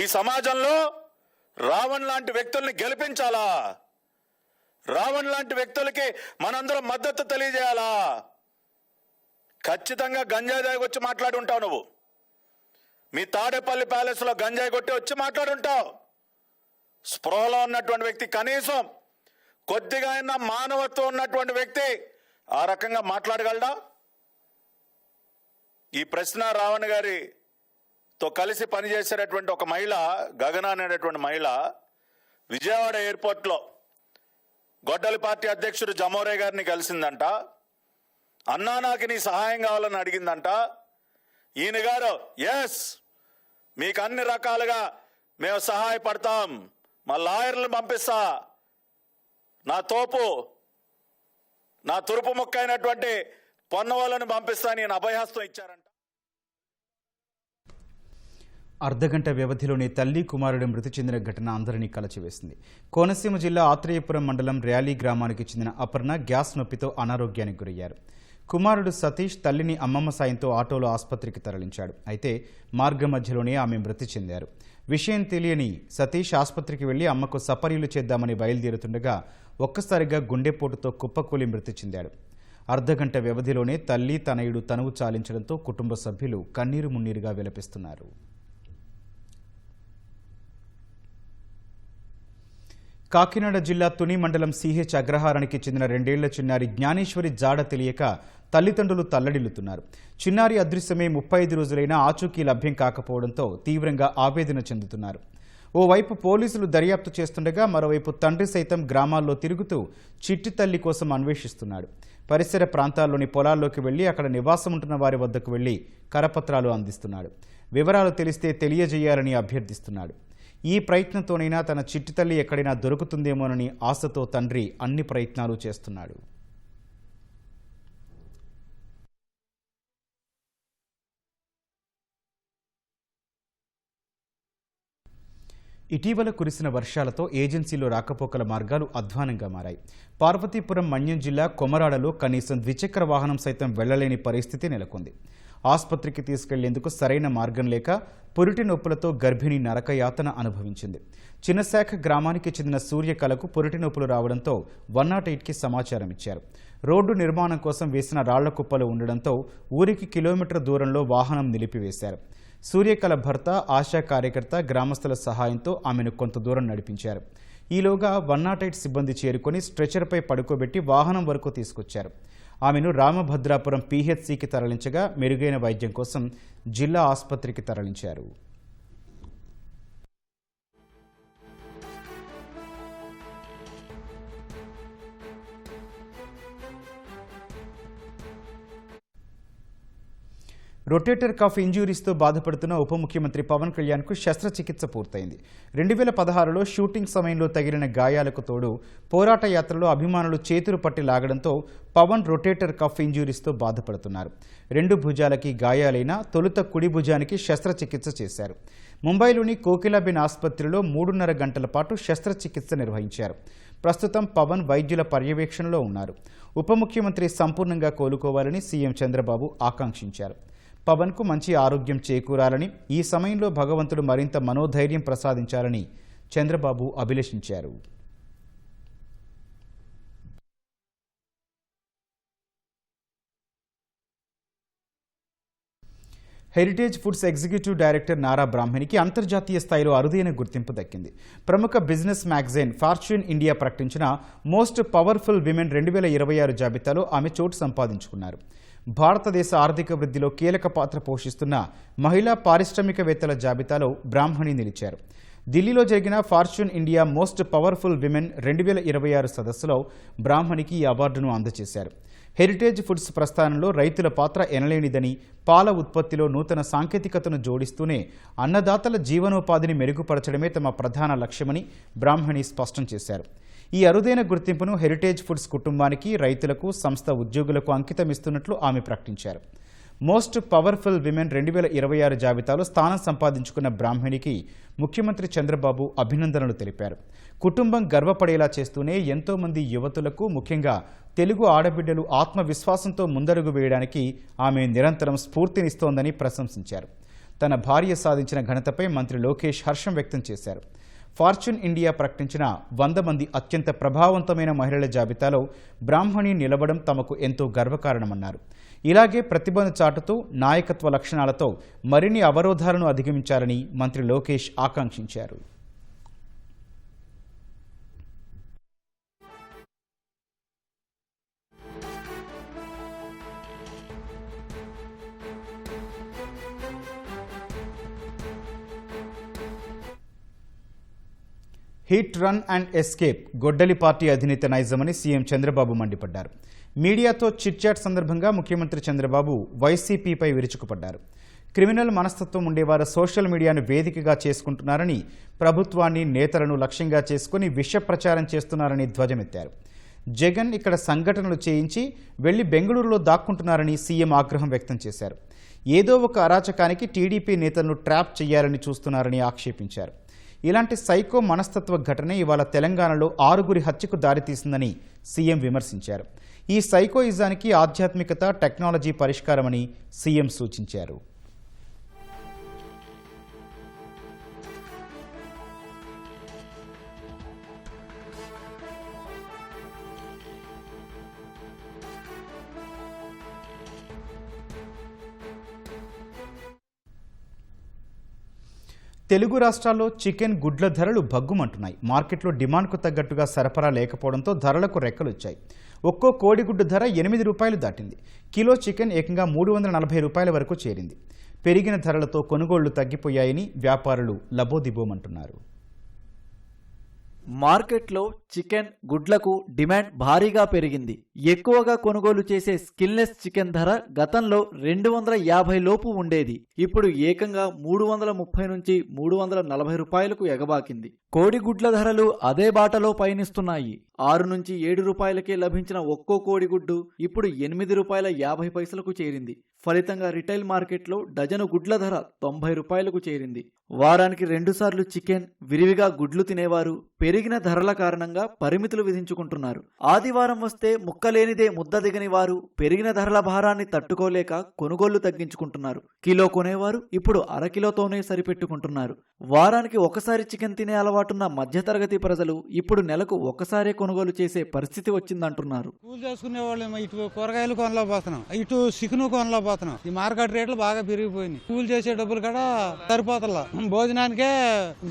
ఈ సమాజంలో రావణ్ లాంటి వ్యక్తుల్ని గెలిపించాలా? రావణ్ లాంటి వ్యక్తులకి మనందరం మద్దతు తెలియజేయాలా? ఖచ్చితంగా గంజాయి దాగొచ్చి మాట్లాడుంటావు నువ్వు. మీ తాడేపల్లి ప్యాలెస్లో గంజాయి కొట్టి వచ్చి మాట్లాడుంటావు. స్పృహలో ఉన్నటువంటి వ్యక్తి, కనీసం కొద్దిగా అయినా మానవత్వం ఉన్నటువంటి వ్యక్తి ఆ రకంగా మాట్లాడగలడా? ఈ ప్రశ్న రావణ్ గారితో కలిసి పనిచేసేటటువంటి ఒక మహిళ, గగన అనేటటువంటి మహిళ, విజయవాడ ఎయిర్పోర్ట్లో గొడ్డలి పార్టీ అధ్యక్షుడు జమోరే గారిని కలిసిందంట. అన్నా నాకు నీ సహాయం కావాలని అడిగిందంట. ఈయన గారు, ఎస్, మీకు అన్ని రకాలుగా మేము సహాయపడతాం, మా లాయర్లను పంపిస్తా, నా తోపు, నా తురుపు ముక్క అయినటువంటి పొన్నవాళ్ళని పంపిస్తా, నేను అభయహస్తం ఇచ్చారంట. అర్ధగంట వ్యవధిలోనే తల్లి కుమారుడు మృతి చెందిన ఘటన అందరినీ కలచివేసింది. కోనసీమ జిల్లా ఆత్రేయపురం మండలం ర్యాలీ గ్రామానికి చెందిన అపర్ణ గ్యాస్ నొప్పితో అనారోగ్యానికి గురయ్యారు. కుమారుడు సతీష్ తల్లిని అమ్మమ్మ సాయంతో ఆటోలో ఆసుపత్రికి తరలించాడు. అయితే మార్గ మధ్యలోనే ఆమె మృతి చెందారు. విషయం తెలియని సతీష్ ఆసుపత్రికి వెళ్లి అమ్మకు సపర్యలు చేద్దామని బయలుదేరుతుండగా ఒక్కసారిగా గుండెపోటుతో కుప్పకూలి మృతి చెందాడు. అర్ధగంట వ్యవధిలోనే తల్లి తనయుడు తనువు చాలించడంతో కుటుంబ సభ్యులు కన్నీరు మున్నీరుగా విలపిస్తున్నారు. కాకినాడ జిల్లా తుని మండలం సిహెచ్ అగ్రహారానికి చెందిన 2 ఏళ్ల చిన్నారి జ్ఞానేశ్వరి జాడ తెలియక తల్లిదండ్రులు తల్లడిల్లుతున్నారు. చిన్నారి అదృశ్యమే 35 రోజులైనా ఆచూకీ లభ్యం కాకపోవడంతో తీవ్రంగా ఆవేదన చెందుతున్నారు. ఓవైపు పోలీసులు దర్యాప్తు చేస్తుండగా మరోవైపు తండ్రి సైతం గ్రామాల్లో తిరుగుతూ చిట్టి తల్లి కోసం అన్వేషిస్తున్నాడు. పరిసర ప్రాంతాల్లోని పొలాల్లోకి వెళ్లి అక్కడ నివాసం ఉంటున్న వారి వద్దకు వెళ్లి కరపత్రాలు అందిస్తున్నాడు. వివరాలు తెలిస్తే తెలియజేయాలని అభ్యర్థిస్తున్నాడు. ఈ ప్రయత్నంతోనైనా తన చిట్టి తల్లి ఎక్కడైనా దొరుకుతుందేమోనని ఆశతో తండ్రి అన్ని ప్రయత్నాలు చేస్తున్నాడు. ఇటీవల కురిసిన వర్షాలతో ఏజెన్సీలో రాకపోకల మార్గాలు అధ్వానంగా మారాయి. పార్వతీపురం మన్యం జిల్లా కొమరాడలో కనీసం ద్విచక్ర వాహనం సైతం వెళ్లలేని పరిస్థితి నెలకొంది. ఆసుపత్రికి తీసుకెళ్లేందుకు సరైన మార్గం లేక పురిటి నొప్పులతో గర్భిణి నరకయాతన అనుభవించింది. చిన్నశాఖ గ్రామానికి చెందిన సూర్యకళకు పురిటి నొప్పులు రావడంతో 108కి సమాచారం ఇచ్చారు. రోడ్డు నిర్మాణం కోసం వేసిన రాళ్ల కుప్పలు ఉండడంతో ఊరికి కిలోమీటర్ దూరంలో వాహనం నిలిపివేశారు. సూర్యకళ భర్త, ఆశా కార్యకర్త గ్రామస్తుల సహాయంతో ఆమెను కొంత దూరం నడిపించారు. ఈలోగా 108 సిబ్బంది చేరుకొని స్ట్రెచర్పై పడుకోబెట్టి వాహనం వరకు తీసుకొచ్చారు. ఆమెను రామభద్రాపురం పీహెచ్సికి తరలించగా మెరుగైన వైద్యం కోసం జిల్లా ఆసుపత్రికి తరలించారు. రొటేటర్ కఫ్ ఇంజ్యూరీస్తో బాధపడుతున్న ఉప ముఖ్యమంత్రి పవన్ కళ్యాణ్కు శస్త్రచికిత్స పూర్తయింది. 2016లో షూటింగ్ సమయంలో తగిలిన గాయాలకు తోడు పోరాట యాత్రలో అభిమానులు చేతులు పట్టి లాగడంతో పవన్ రొటేటర్ కఫ్ ఇంజ్యూరీస్తో బాధపడుతున్నారు. 2 భుజాలకి గాయాలైన తొలుత కుడి భుజానికి శస్త్రచికిత్స చేశారు. ముంబైలోని కోకిలాబెన్ ఆసుపత్రిలో 3.5 గంటల పాటు శస్త్రచికిత్స నిర్వహించారు. ప్రస్తుతం పవన్ వైద్యుల పర్యవేక్షణలో ఉన్నారు. ఉప ముఖ్యమంత్రి సంపూర్ణంగా కోలుకోవాలని సీఎం చంద్రబాబు ఆకాంక్షించారు. పవన్కు మంచి ఆరోగ్యం చేకూరాలని, ఈ సమయంలో భగవంతుడు మరింత మనోధైర్యం ప్రసాదించాలని చంద్రబాబు అభిలషించారు. Heritage Foods executive director Nara బ్రాహ్మణికి అంతర్జాతీయ స్థాయిలో అరుదైన గుర్తింపు దక్కింది. ప్రముఖ బిజినెస్ మ్యాగజైన్ ఫార్చ్యూన్ ఇండియా ప్రకటించిన మోస్ట్ పవర్ఫుల్ విమెన్ 2026 జాబితాలో ఆమె చోటు సంపాదించుకున్నారు. భారతదేశ ఆర్థిక వృద్ధిలో కీలక పాత్ర పోషిస్తున్న మహిళా పారిశ్రామికవేత్తల జాబితాలో బ్రాహ్మణి నిలిచారు. ఢిల్లీలో జరిగిన fortune India most powerful women 2026 సదస్సులో బ్రాహ్మణికి ఈ అవార్డును అందజేశారు. హెరిటేజ్ ఫుడ్స్ ప్రస్థానంలో రైతుల పాత్ర ఎనలేనిదని, పాల ఉత్పత్తిలో నూతన సాంకేతికతను జోడిస్తూనే అన్నదాతల జీవనోపాధిని మెరుగుపరచడమే తమ ప్రధాన లక్ష్యమని బ్రాహ్మణి స్పష్టం చేశారు. ఈ అరుదైన గుర్తింపును హెరిటేజ్ ఫుడ్స్ కుటుంబానికి, రైతులకు, సంస్థ ఉద్యోగులకు అంకితమిస్తున్నట్లు ఆమె ప్రకటించారు. మోస్ట్ పవర్ఫుల్ విమెన్ 2026 జాబితాలో స్థానం సంపాదించుకున్న బ్రాహ్మణికి ముఖ్యమంత్రి చంద్రబాబు అభినందనలు తెలిపారు. కుటుంబం గర్వపడేలా చేస్తూనే ఎంతోమంది యువతులకు, ముఖ్యంగా తెలుగు ఆడబిడ్డలు ఆత్మవిశ్వాసంతో ముందడుగు వేయడానికి ఆమె నిరంతరం స్ఫూర్తినిస్తోందని ప్రశంసించారు. తన భార్య సాధించిన ఘనతపై మంత్రి లోకేష్ హర్షం వ్యక్తం చేశారు. ఫార్చ్యూన్ ఇండియా ప్రకటించిన 100 మంది అత్యంత ప్రభావవంతమైన మహిళల జాబితాలో బ్రాహ్మణి నిలవడం తమకు ఎంతో గర్వకారణమన్నారు. ఇలాగే ప్రతిభను చాటుతూ నాయకత్వ లక్షణాలతో మరిన్ని అవరోధాలను అధిగమించాలని మంత్రి లోకేష్ ఆకాంక్షించారు. హిట్ రన్ అండ్ ఎస్కేప్ గొడ్డలి పార్టీ అధినేత నైజమని సీఎం చంద్రబాబు మండిపడ్డారు. మీడియాతో చిట్చాట్ సందర్భంగా ముఖ్యమంత్రి చంద్రబాబు వైసీపీపై విరుచుకుపడ్డారు. క్రిమినల్ మనస్తత్వం ఉండేవారు సోషల్ మీడియాను వేదికగా చేసుకుంటున్నారని, ప్రభుత్వాన్ని, నేతలను లక్ష్యంగా చేసుకుని విష ప్రచారం చేస్తున్నారని ధ్వజమెత్తారు. జగన్ ఇక్కడ సంఘటనలు చేయించి వెళ్లి బెంగళూరులో దాక్కుంటున్నారని సీఎం ఆగ్రహం వ్యక్తం చేశారు. ఏదో ఒక అరాచకానికి టీడీపీ నేతలను ట్రాప్ చేయాలని చూస్తున్నారని ఆక్షేపించారు. ఇలాంటి సైకో మనస్తత్వ ఘటన ఇవాళ తెలంగాణలో 6 హత్యకు దారితీసిందని సీఎం విమర్శించారు. ఈ సైకోయిజానికి ఆధ్యాత్మికత, టెక్నాలజీ పరిష్కారమని సీఎం సూచించారు. తెలుగు రాష్ట్రాల్లో చికెన్, గుడ్ల ధరలు భగ్గుమంటున్నాయి. మార్కెట్లో డిమాండ్కు తగ్గట్టుగా సరఫరా లేకపోవడంతో ధరలకు రెక్కలొచ్చాయి. ఒక్కో కోడిగుడ్డు ధర 8 రూపాయలు దాటింది. కిలో చికెన్ ఏకంగా 340 రూపాయల వరకు చేరింది. పెరిగిన ధరలతో కొనుగోళ్లు తగ్గిపోయాయని వ్యాపారులు లబోదిబోమంటున్నారు. మార్కెట్లో చికెన్, గుడ్లకు డిమాండ్ భారీగా పెరిగింది. ఎక్కువగా కొనుగోలు చేసే స్కిన్లెస్ చికెన్ ధర గతంలో 250 లోపు ఉండేది. ఇప్పుడు ఏకంగా 330 నుంచి 340 రూపాయలకు ఎగబాకింది. కోడిగుడ్ల ధరలు అదే బాటలో పయనిస్తున్నాయి. 6 నుంచి 7 రూపాయలకే లభించిన ఒక్కో కోడిగుడ్డు ఇప్పుడు 8 రూపాయల 50 పైసలకు చేరింది. ఫలితంగా రిటైల్ మార్కెట్లో డజను గుడ్ల ధర 90 రూపాయలకు చేరింది. వారానికి 2 సార్లు చికెన్, విరివిగా గుడ్లు తినేవారు పెరిగిన ధరల కారణంగా పరిమితులు విధించుకుంటున్నారు. ఆదివారం వస్తే ముక్కలేనిదే ముద్ద దిగని వారు పెరిగిన ధరల భారాన్ని తట్టుకోలేక కొనుగోళ్లు తగ్గించుకుంటున్నారు. కిలో కొనేవారు ఇప్పుడు అరకిలోతోనే సరిపెట్టుకుంటున్నారు. వారానికి ఒకసారి చికెన్ తినే అలవాటున్న మధ్యతరగతి ప్రజలు ఇప్పుడు నెలకు ఒకసారే కొనుగోలు చేసే పరిస్థితి వచ్చిందంటున్నారు. కూలి చేసుకునే వాళ్ళు ఇటు కూరగాయలు కొనలేకపోతున్నాం, ఇటు చికెన్ కొనలేకపోతున్నాం. ఈ మార్కెట్ రేట్లు బాగా పెరిగిపోయినాయి. కూలి చేసే డబ్బులు కూడా సరిపోతలా. భోజనానికే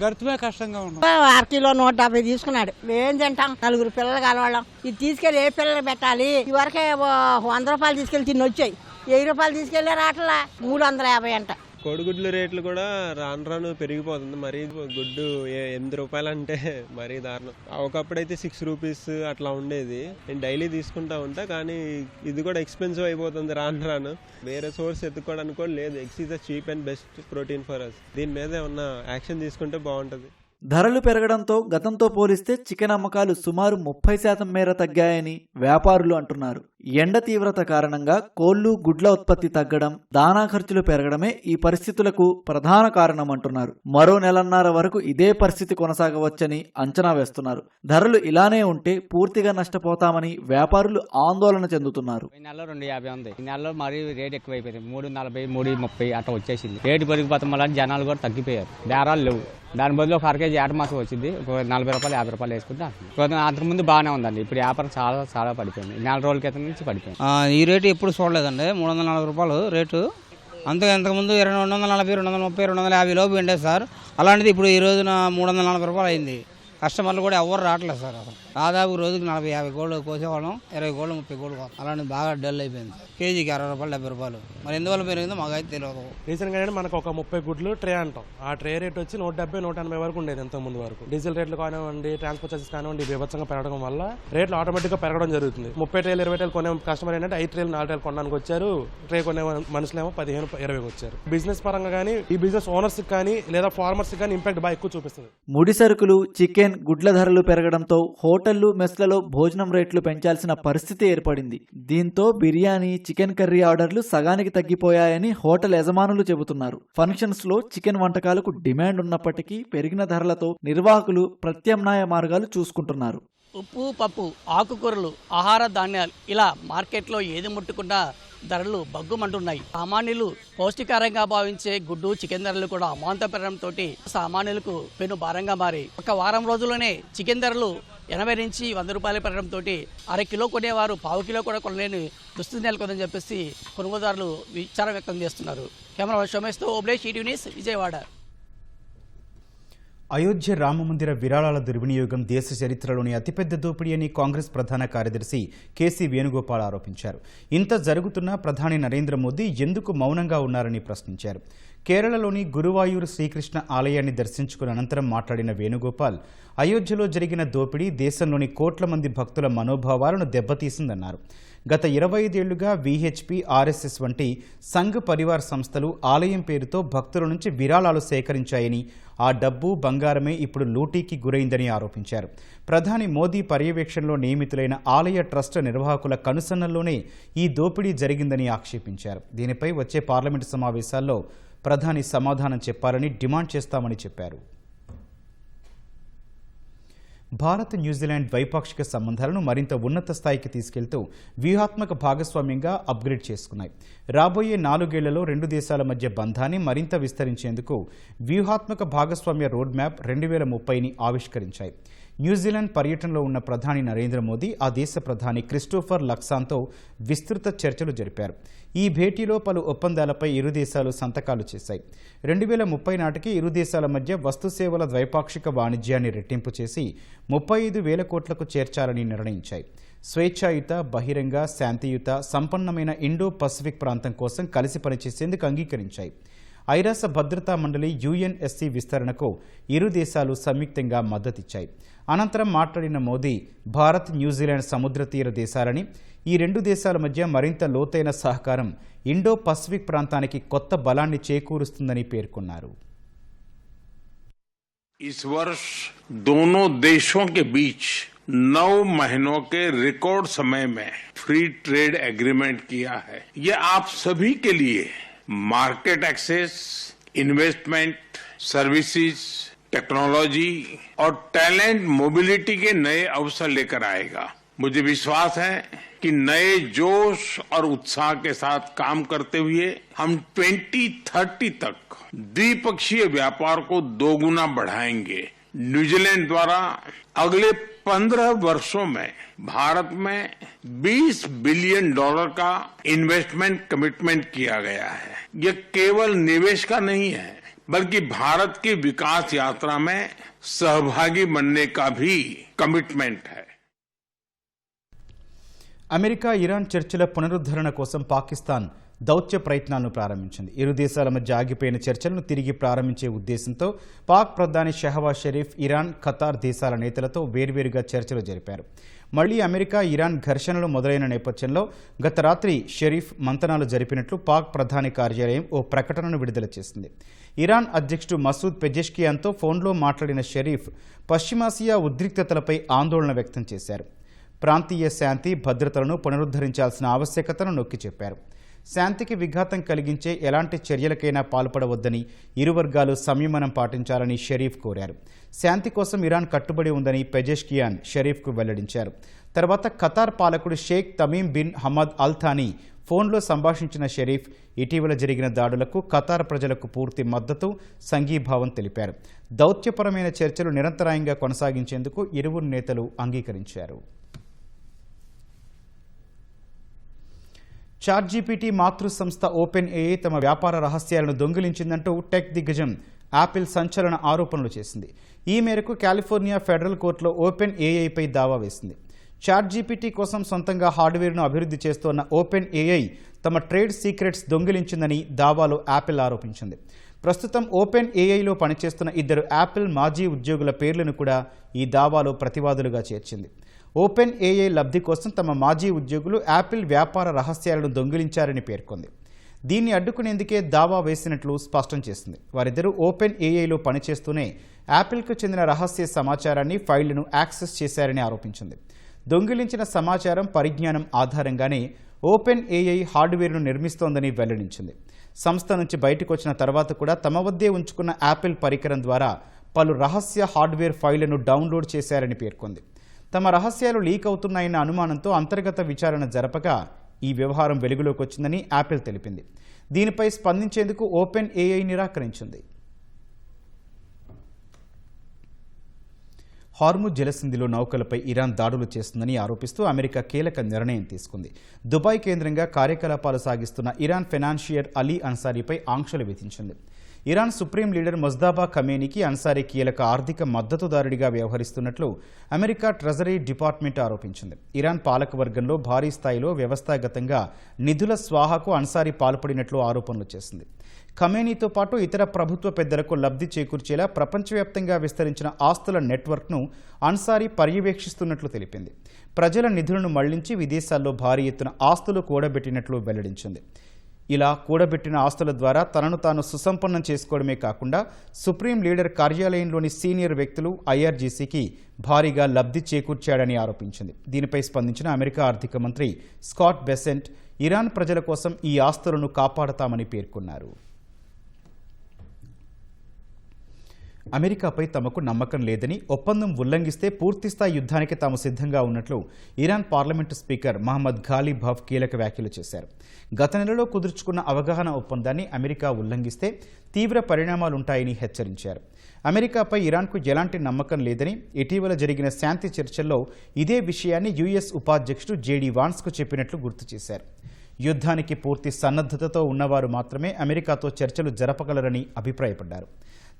గడిచిపోయే కష్టంగా ఉంది. అరకిలో 150 తీసుకున్నాడు. ఏం తింటాం? 4 పిల్లలు కలవాళ్ళం. ఇది తీసుకెళ్లి ఏ పిల్లలు పెట్టాలి? ఇవరకే 100 రూపాయలు తీసుకెళ్లి తిని వచ్చాయి. 1000 రూపాయలు తీసుకెళ్లే రాట్లా 350 అంట. కోడిగుడ్ల రేట్లు కూడా రాను రాను పెరిగిపోతుంది. మరి గుడ్డు 8 రూపాయలు అంటే మరీ దారుణం. ఒకప్పుడైతే 6 రూపీస్ అట్లా ఉండేది. నేను డైలీ తీసుకుంటా ఉంటా, కానీ ఇది కూడా ఎక్స్పెన్సివ్ అయిపోతుంది రాను రాను. వేరే సోర్స్ ఎత్తుకోవడానికి కూడా లేదు. Eggs is the cheap and best protein for us. దీని మీద ఏమన్నా యాక్షన్ తీసుకుంటే బాగుంటుంది. ధరలు పెరగడంతో గతంతో పోలిస్తే చికెన్ అమ్మకాలు సుమారు 30% మేర తగ్గాయని వ్యాపారులు అంటున్నారు. ఎండ తీవ్రత కారణంగా కోళ్లు, గుడ్ల ఉత్పత్తి తగ్గడం, దానా ఖర్చులు పెరగడమే ఈ పరిస్థితులకు ప్రధాన కారణం అంటున్నారు. మరో నెలన్నర వరకు ఇదే పరిస్థితి కొనసాగవచ్చని అంచనా వేస్తున్నారు. ధరలు ఇలానే ఉంటే పూర్తిగా నష్టపోతామని వ్యాపారులు ఆందోళన చెందుతున్నారు. ఈ నెలలో 250 ఉంది. ఈ నెలలో మరీ రేట్ ఎక్కువైపోయింది. 340, 330 అట్లా వచ్చేసింది. రేటు పెరిగిపోతాం వల్ల జనాలు కూడా తగ్గిపోయారు. బేరాలు లేవు. దాని బదులు 1 కేజీ ఏట మాసం వచ్చింది. 40 రూపాయలు, 50 రూపాయలు వేసుకుంటే అంతకుముందు బాగానే ఉందండి. ఇప్పుడు వ్యాపారం చాలా పడిపోయింది. 4 రోజుల క్రితం నుంచి పడిపోయింది. ఈ రేటు ఎప్పుడు చూడలేదండి. 340 రూపాయలు రేటు. అంతకుముందు 240, 230, 250 లోపు ఉండేది సార్. అలాంటిది ఇప్పుడు ఈ రోజున 340 రూపాయలు అయింది. కస్టమర్లు కూడా ఎవరు రావట్లేదు సార్. అసలు దాదాపు రోజుకి 40-50 కోళ్ళు కోసేవాళ్ళం, 20 కోళ్ళు 30 కోళ్ళు కోస్తాం. అలాంటి బాగా డల్ అయిపోయింది సార్. కేజీకి 60 రూపాయలు 70 రూపాయలు. మరి ఎందువల్ల పెరిగిందో మాకైతే తెలియదు. రీసెంట్గా మనకు ఒక 30 గుడ్లు ట్రే అంటాం. ఆ ట్రే రేట్ వచ్చి 170-180 వరకు ఉండేది ఎంతో ముందు వరకు. డీజిల్ రేట్లు కానివ్వండి, ట్రాన్స్పోర్ట్ చార్జెస్ కానివ్వండి బీభత్సంగా పెరగడం వల్ల రేట్లు ఆటోమేటిక్గా పెరగడం జరుగుతుంది. 30 ట్రేలు 20 ట్రేలు కొనే కస్టమర్ ఏంటంటే 5 ట్రేలు 4 ట్రేలు కొనడానికి వచ్చారు. ట్రే కొనే మనుషులేమో 15-20 వచ్చారు. బిజినెస్ పరంగా కానీ ఈ బిజినెస్ ఓనర్స్ కానీ లేదా ఫార్మర్స్ కానీ ఇంపాక్ట్ బాగా ఎక్కువ చూపిస్తుంది. ముడి సరుకులు, చికెన్, గుడ్ల ధరలు పెరగడంతో హోటళ్లు, మెస్లలో భోజనం రేట్లు పెంచాల్సిన పరిస్థితి ఏర్పడింది. దీంతో బిర్యానీ, చికెన్ కర్రీ ఆర్డర్లు సగానికి తగ్గిపోయాయని హోటల్ యజమానులు చెబుతున్నారు. ఫంక్షన్స్ లో చికెన్ వంటకాలకు డిమాండ్ ఉన్నప్పటికీ పెరిగిన ధరలతో నిర్వాహకులు ప్రత్యామ్నాయ మార్గాలు చూసుకుంటున్నారు. ఉప్పు, పప్పు, ఆకుకూరలు, ఆహార ధాన్యాలు ఇలా మార్కెట్లో ఏది ముట్టుకున్నా ధరలు బగ్గుమంటున్నాయి. సామాన్యులు పౌష్టికారంగా భావించే గుడ్డు, చికెన్ ధరలు కూడా అమాంత పెరగడంతో సామాన్యులకు పెను భారంగా మారి ఒక వారం రోజుల్లోనే చికెన్ ధరలు 80 నుంచి 100 రూపాయలు పెరగడంతో అర కిలో కొనేవారు పావు కిలో కూడా కొనలేని దుస్థితి నెలకొందని చెప్పేసి కొనుగోదారులు విచారం వ్యక్తం చేస్తున్నారు. కెమెరా సోమేష్తో ఓబ్లేష్, ఈటీవీ న్యూస్, విజయవాడ. అయోధ్య రామమందిర విరాళాల దుర్వినియోగం దేశ చరిత్రలోని అతిపెద్ద దోపిడీ అని కాంగ్రెస్ ప్రధాన కార్యదర్శి కేసీ వేణుగోపాల్ ఆరోపించారు. ఇంత జరుగుతున్నా ప్రధాని నరేంద్ర మోదీ ఎందుకు మౌనంగా ఉన్నారని ప్రశ్నించారు. కేరళలోని గురువాయూర్ శ్రీకృష్ణ ఆలయాన్ని దర్శించుకున్న అనంతరం మాట్లాడిన వేణుగోపాల్ అయోధ్యలో జరిగిన దోపిడీ దేశంలోని కోట్ల మంది భక్తుల మనోభావాలను దెబ్బతీసిందన్నారు. గత 25 ఏళ్లుగా వీహెచ్పీ, ఆర్ఎస్ఎస్ వంటి సంఘ్ పరివార్ సంస్థలు ఆలయం పేరుతో భక్తుల నుంచి విరాళాలు సేకరించాయని, ఆ డబ్బు, బంగారమే ఇప్పుడు లూటీకి గురైందని ఆరోపించారు. ప్రధాని మోదీ పర్యవేక్షణలో నియమితులైన ఆలయ ట్రస్ట్ నిర్వాహకుల కనుసన్నల్లోనే ఈ దోపిడీ జరిగిందని ఆక్షేపించారు. దీనిపై వచ్చే పార్లమెంటు సమావేశాల్లో ప్రధాని సమాధానం చెప్పాలని డిమాండ్ చేస్తామని చెప్పారు. భారత్, న్యూజిలాండ్ ద్వైపాక్షిక సంబంధాలను మరింత ఉన్నత స్థాయికి తీసుకెళ్తూ వ్యూహాత్మక భాగస్వామ్యంగా అప్గ్రేడ్ చేసుకున్నాయి. రాబోయే 4 ఏళ్లలో 2 దేశాల మధ్య బంధాన్ని మరింత విస్తరించేందుకు వ్యూహాత్మక భాగస్వామ్య రోడ్ మ్యాప్ 2030ని ఆవిష్కరించాయి. న్యూజిలాండ్ పర్యటనలో ఉన్న ప్రధాని నరేంద్ర మోదీ ఆ దేశ ప్రధాని క్రిస్టోఫర్ లక్సాన్తో విస్తృత చర్చలు జరిపారు. ఈ భేటీలో పలు ఒప్పందాలపై ఇరు దేశాలు సంతకాలు చేశాయి. 2030 నాటికి ఇరు దేశాల మధ్య వస్తుసేవల ద్వైపాక్షిక వాణిజ్యాన్ని రెట్టింపు చేసి 35,000 కోట్లకు చేర్చాలని నిర్ణయించాయి. స్వేచ్ఛాయుత, బహిరంగ, శాంతియుత, సంపన్నమైన ఇండో పసిఫిక్ ప్రాంతం కోసం కలిసి పనిచేసేందుకు అంగీకరించాయి. ఐరాస భద్రతా మండలి యుఎన్ఎస్సి విస్తరణకు ఇరు దేశాలు సంయుక్తంగా మద్దతిచ్చాయి. అనంతరం మాట్లాడిన మోదీ భారత్, న్యూజిలాండ్ సముద్ర తీర దేశాలని, ఈ 2 దేశాల మధ్య మరింత లోతైన సహకారం ఇండో పసిఫిక్ ప్రాంతానికి కొత్త బలాన్ని చేకూరుస్తుందని పేర్కొన్నారు. इस वर्ष दोनों देशों के बीच 9 महीनों के रिकॉर्ड समय में फ्री ट्रेड एग्रीमेंट किया है. ये आप सभी के लिए market access, investment, services, technology और टैलेंट मोबिलिटी के नए अवसर लेकर आएगा. मुझे विश्वास है कि नए जोश और उत्साह के साथ काम करते हुए हम 2030 तक द्विपक्षीय व्यापार को 2 गुना बढ़ाएंगे. न्यूजीलैंड द्वारा अगले 15 वर्षों में भारत में $20 बिलियन का इन्वेस्टमेंट कमिटमेंट किया गया है. ये केवल निवेश का नहीं है, बल्कि भारत की विकास यात्रा में सहभागी बनने का भी कमिटमेंट है. అమెరికా, ఇరాన్ చర్చల పునరుద్ధరణ కోసం పాకిస్తాన్ దౌత్య ప్రయత్నాలను ప్రారంభించింది. ఇరు దేశాల మధ్య ఆగిపోయిన చర్చలను తిరిగి ప్రారంభించే ఉద్దేశంతో పాక్ ప్రధాని షహబాజ్ షరీఫ్, ఇరాన్, ఖతార్ దేశాల నేతలతో వేర్వేరుగా చర్చలు జరిపారు. మళ్లీ అమెరికా, ఇరాన్ ఘర్షణలు మొదలైన నేపథ్యంలో గత రాత్రి షరీఫ్ మంతనాలు జరిపినట్లు పాక్ ప్రధాని కార్యాలయం ఓ ప్రకటనను విడుదల చేసింది. ఇరాన్ అధ్యక్షుడు మసూద్ పెజెష్కియాన్తో ఫోన్లో మాట్లాడిన షరీఫ్ పశ్చిమాసియా ఉద్రిక్తతలపై ఆందోళన వ్యక్తం చేశారు. ప్రాంతీయ శాంతి, భద్రతలను పునరుద్ధరించాల్సిన ఆవశ్యకతను నొక్కి చెప్పారు. శాంతికి విఘాతం కలిగించే ఎలాంటి చర్యలకైనా పాల్పడవద్దని, ఇరు వర్గాలు సంయమనం పాటించాలని షరీఫ్ కోరారు. శాంతి కోసం ఇరాన్ కట్టుబడి ఉందని పెజెష్కియాన్ షరీఫ్కు వెల్లడించారు. తర్వాత ఖతార్ పాలకుడు Sheikh Tamim bin Hamad al Thani ఫోన్లో సంభాషించిన షరీఫ్ ఇటీవల జరిగిన దాడులకు ఖతార్ ప్రజలకు పూర్తి మద్దతు, సంఘీభావం తెలిపారు. దౌత్యపరమైన చర్చలు నిరంతరాయంగా కొనసాగించేందుకు ఇరువురు నేతలు అంగీకరించారు. చాట్జీపీటీ మాతృ సంస్థ ఓపెన్ ఏఐ తమ వ్యాపార రహస్యాలను దొంగిలించిందంటూ టెక్ దిగ్గజం యాపిల్ సంచలన ఆరోపణలు చేసింది. ఈ మేరకు కాలిఫోర్నియా ఫెడరల్ కోర్టులో ఓపెన్ ఏఐపై దావా వేసింది. ChatGPT కోసం సొంతంగా హార్డ్వేర్ను అభివృద్ధి చేస్తోన్న ఓపెన్ ఏఐ తమ ట్రేడ్ సీక్రెట్స్ దొంగిలించిందని దావాలో యాపిల్ ఆరోపించింది. ప్రస్తుతం ఓపెన్ ఏఐలో పనిచేస్తున్న 2 యాపిల్ మాజీ ఉద్యోగుల పేర్లను కూడా ఈ దావాలో ప్రతివాదులుగా చేర్చింది. ఓపెన్ ఏఐ లబ్ధి కోసం తమ మాజీ ఉద్యోగులు యాపిల్ వ్యాపార రహస్యాలను దొంగిలించారని పేర్కొంది. దీన్ని అడ్డుకునేందుకే దావా వేసినట్లు స్పష్టం చేసింది. వారిద్దరూ ఓపెన్ ఏఐలో పనిచేస్తూనే యాపిల్కు చెందిన రహస్య సమాచారాన్ని, ఫైళ్లను యాక్సెస్ చేశారని ఆరోపించింది. దొంగిలించిన సమాచారం, పరిజ్ఞానం ఆధారంగానే ఓపెన్ ఏఐ హార్డ్వేర్ను నిర్మిస్తోందని వెల్లడించింది. సంస్థ నుంచి బయటకు వచ్చిన తర్వాత కూడా తమ వద్దే ఉంచుకున్న యాపిల్ పరికరం ద్వారా పలు రహస్య హార్డ్వేర్ ఫైళ్లను డౌన్లోడ్ చేశారని పేర్కొంది. తమ రహస్యాలు లీక్ అవుతున్నాయన్న అనుమానంతో అంతర్గత విచారణ జరపగా ఈ వ్యవహారం వెలుగులోకి వచ్చిందని యాపిల్ తెలిపింది. దీనిపై స్పందించేందుకు ఓపెన్ ఏఐ నిరాకరించింది. హార్ముజ్ జలసంధిలో నౌకలపై ఇరాన్ దాడులు చేస్తుందని ఆరోపిస్తూ అమెరికా కీలక నిర్ణయం తీసుకుంది. దుబాయ్ కేంద్రంగా కార్యకలాపాలు సాగిస్తున్న ఇరాన్ ఫైనాన్షియర్ అలీ అన్సారీపై ఆంక్షలు విధించింది. ఇరాన్ సుప్రీం లీడర్ ముజ్తబా ఖమేనీకి అన్సారీ కీలక ఆర్థిక మద్దతుదారుడిగా వ్యవహరిస్తున్నట్లు అమెరికా ట్రెజరీ డిపార్ట్మెంట్ ఆరోపించింది. ఇరాన్ పాలకవర్గంలో భారీ స్థాయిలో వ్యవస్థాగతంగా నిధుల స్వాహాకు అన్సారీ పాల్పడినట్లు ఆరోపణలు చేసింది. ఖమేనీతో పాటు ఇతర ప్రభుత్వ పెద్దలకు లబ్ధి చేకూర్చేలా ప్రపంచవ్యాప్తంగా విస్తరించిన ఆస్తుల నెట్వర్క్ను అన్సారీ పర్యవేక్షిస్తున్నట్లు తెలిపింది. ప్రజల నిధులను మళ్లించి విదేశాల్లో భారీ ఎత్తున ఆస్తులు కూడబెట్టినట్లు వెల్లడించింది. ఇలా కూడబెట్టిన ఆస్తుల ద్వారా తనను తాను సుసంపన్నం చేసుకోవడమే కాకుండా సుప్రీం లీడర్ కార్యాలయంలోని సీనియర్ వ్యక్తులు ఐఆర్జీసీకి భారీగా లబ్ధి చేకూర్చాడని ఆరోపించింది. దీనిపై స్పందించిన అమెరికా ఆర్థిక మంత్రి స్కాట్ బెసెంట్ ఇరాన్ ప్రజల కోసం ఈ ఆస్తులను కాపాడతామని పేర్కొన్నారు. అమెరికాపై తమకు నమ్మకం లేదని, ఒప్పందం ఉల్లంఘిస్తే పూర్తిస్థాయి యుద్ధానికి తాము సిద్ధంగా ఉన్నట్లు ఇరాన్ పార్లమెంటు స్పీకర్ మహమ్మద్ ఘాలిబాఫ్ కీలక వ్యాఖ్యలు చేశారు. గత నెలలో కుదుర్చుకున్న అవగాహన ఒప్పందాన్ని అమెరికా ఉల్లంఘిస్తే తీవ్ర పరిణామాలుంటాయని హెచ్చరించారు. అమెరికాపై ఇరాన్కు ఎలాంటి నమ్మకం లేదని, ఇటీవల జరిగిన శాంతి చర్చల్లో ఇదే విషయాన్ని యుఎస్ ఉపాధ్యక్షుడు జేడీ వాన్స్కు చెప్పినట్లు గుర్తు చేశారు. యుద్ధానికి పూర్తి సన్నద్ధతతో ఉన్నవారు మాత్రమే అమెరికాతో చర్చలు జరపగలరని అభిప్రాయపడ్డారు.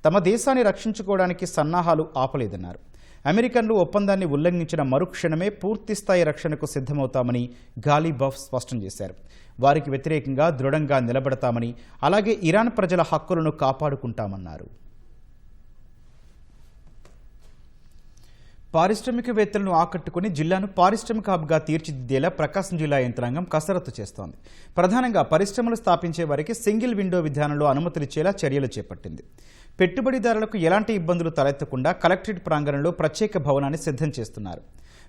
తమ దేశాన్ని రక్షించుకోవడానికి సన్నాహాలు ఆపలేదన్నారు. అమెరికన్లు ఒప్పందాన్ని ఉల్లంఘించిన మరుక్షణమే పూర్తిస్థాయి రక్షణకు సిద్ధమవుతామని ఘాలిబాఫ్ స్పష్టం చేశారు. వారికి వ్యతిరేకంగా దృఢంగా నిలబడతామని, అలాగే ఇరాన్ ప్రజల హక్కులను కాపాడుకుంటామన్నారు. పారిశ్రామికవేత్తలను ఆకట్టుకుని జిల్లాను పారిశ్రామిక హబ్గా తీర్చిదిద్దేలా ప్రకాశం జిల్లా యంత్రాంగం కసరత్తు చేస్తోంది. ప్రధానంగా పరిశ్రమలు స్థాపించే వారికి సింగిల్ విండో విధానంలో అనుమతులిచ్చేలా చర్యలు చేపట్టింది. పెట్టుబడిదారులకు ఎలాంటి ఇబ్బందులు తలెత్తకుండా కలెక్టరేట్ ప్రాంగణంలో ప్రత్యేక భవనాన్ని సిద్ధం చేస్తున్నారు.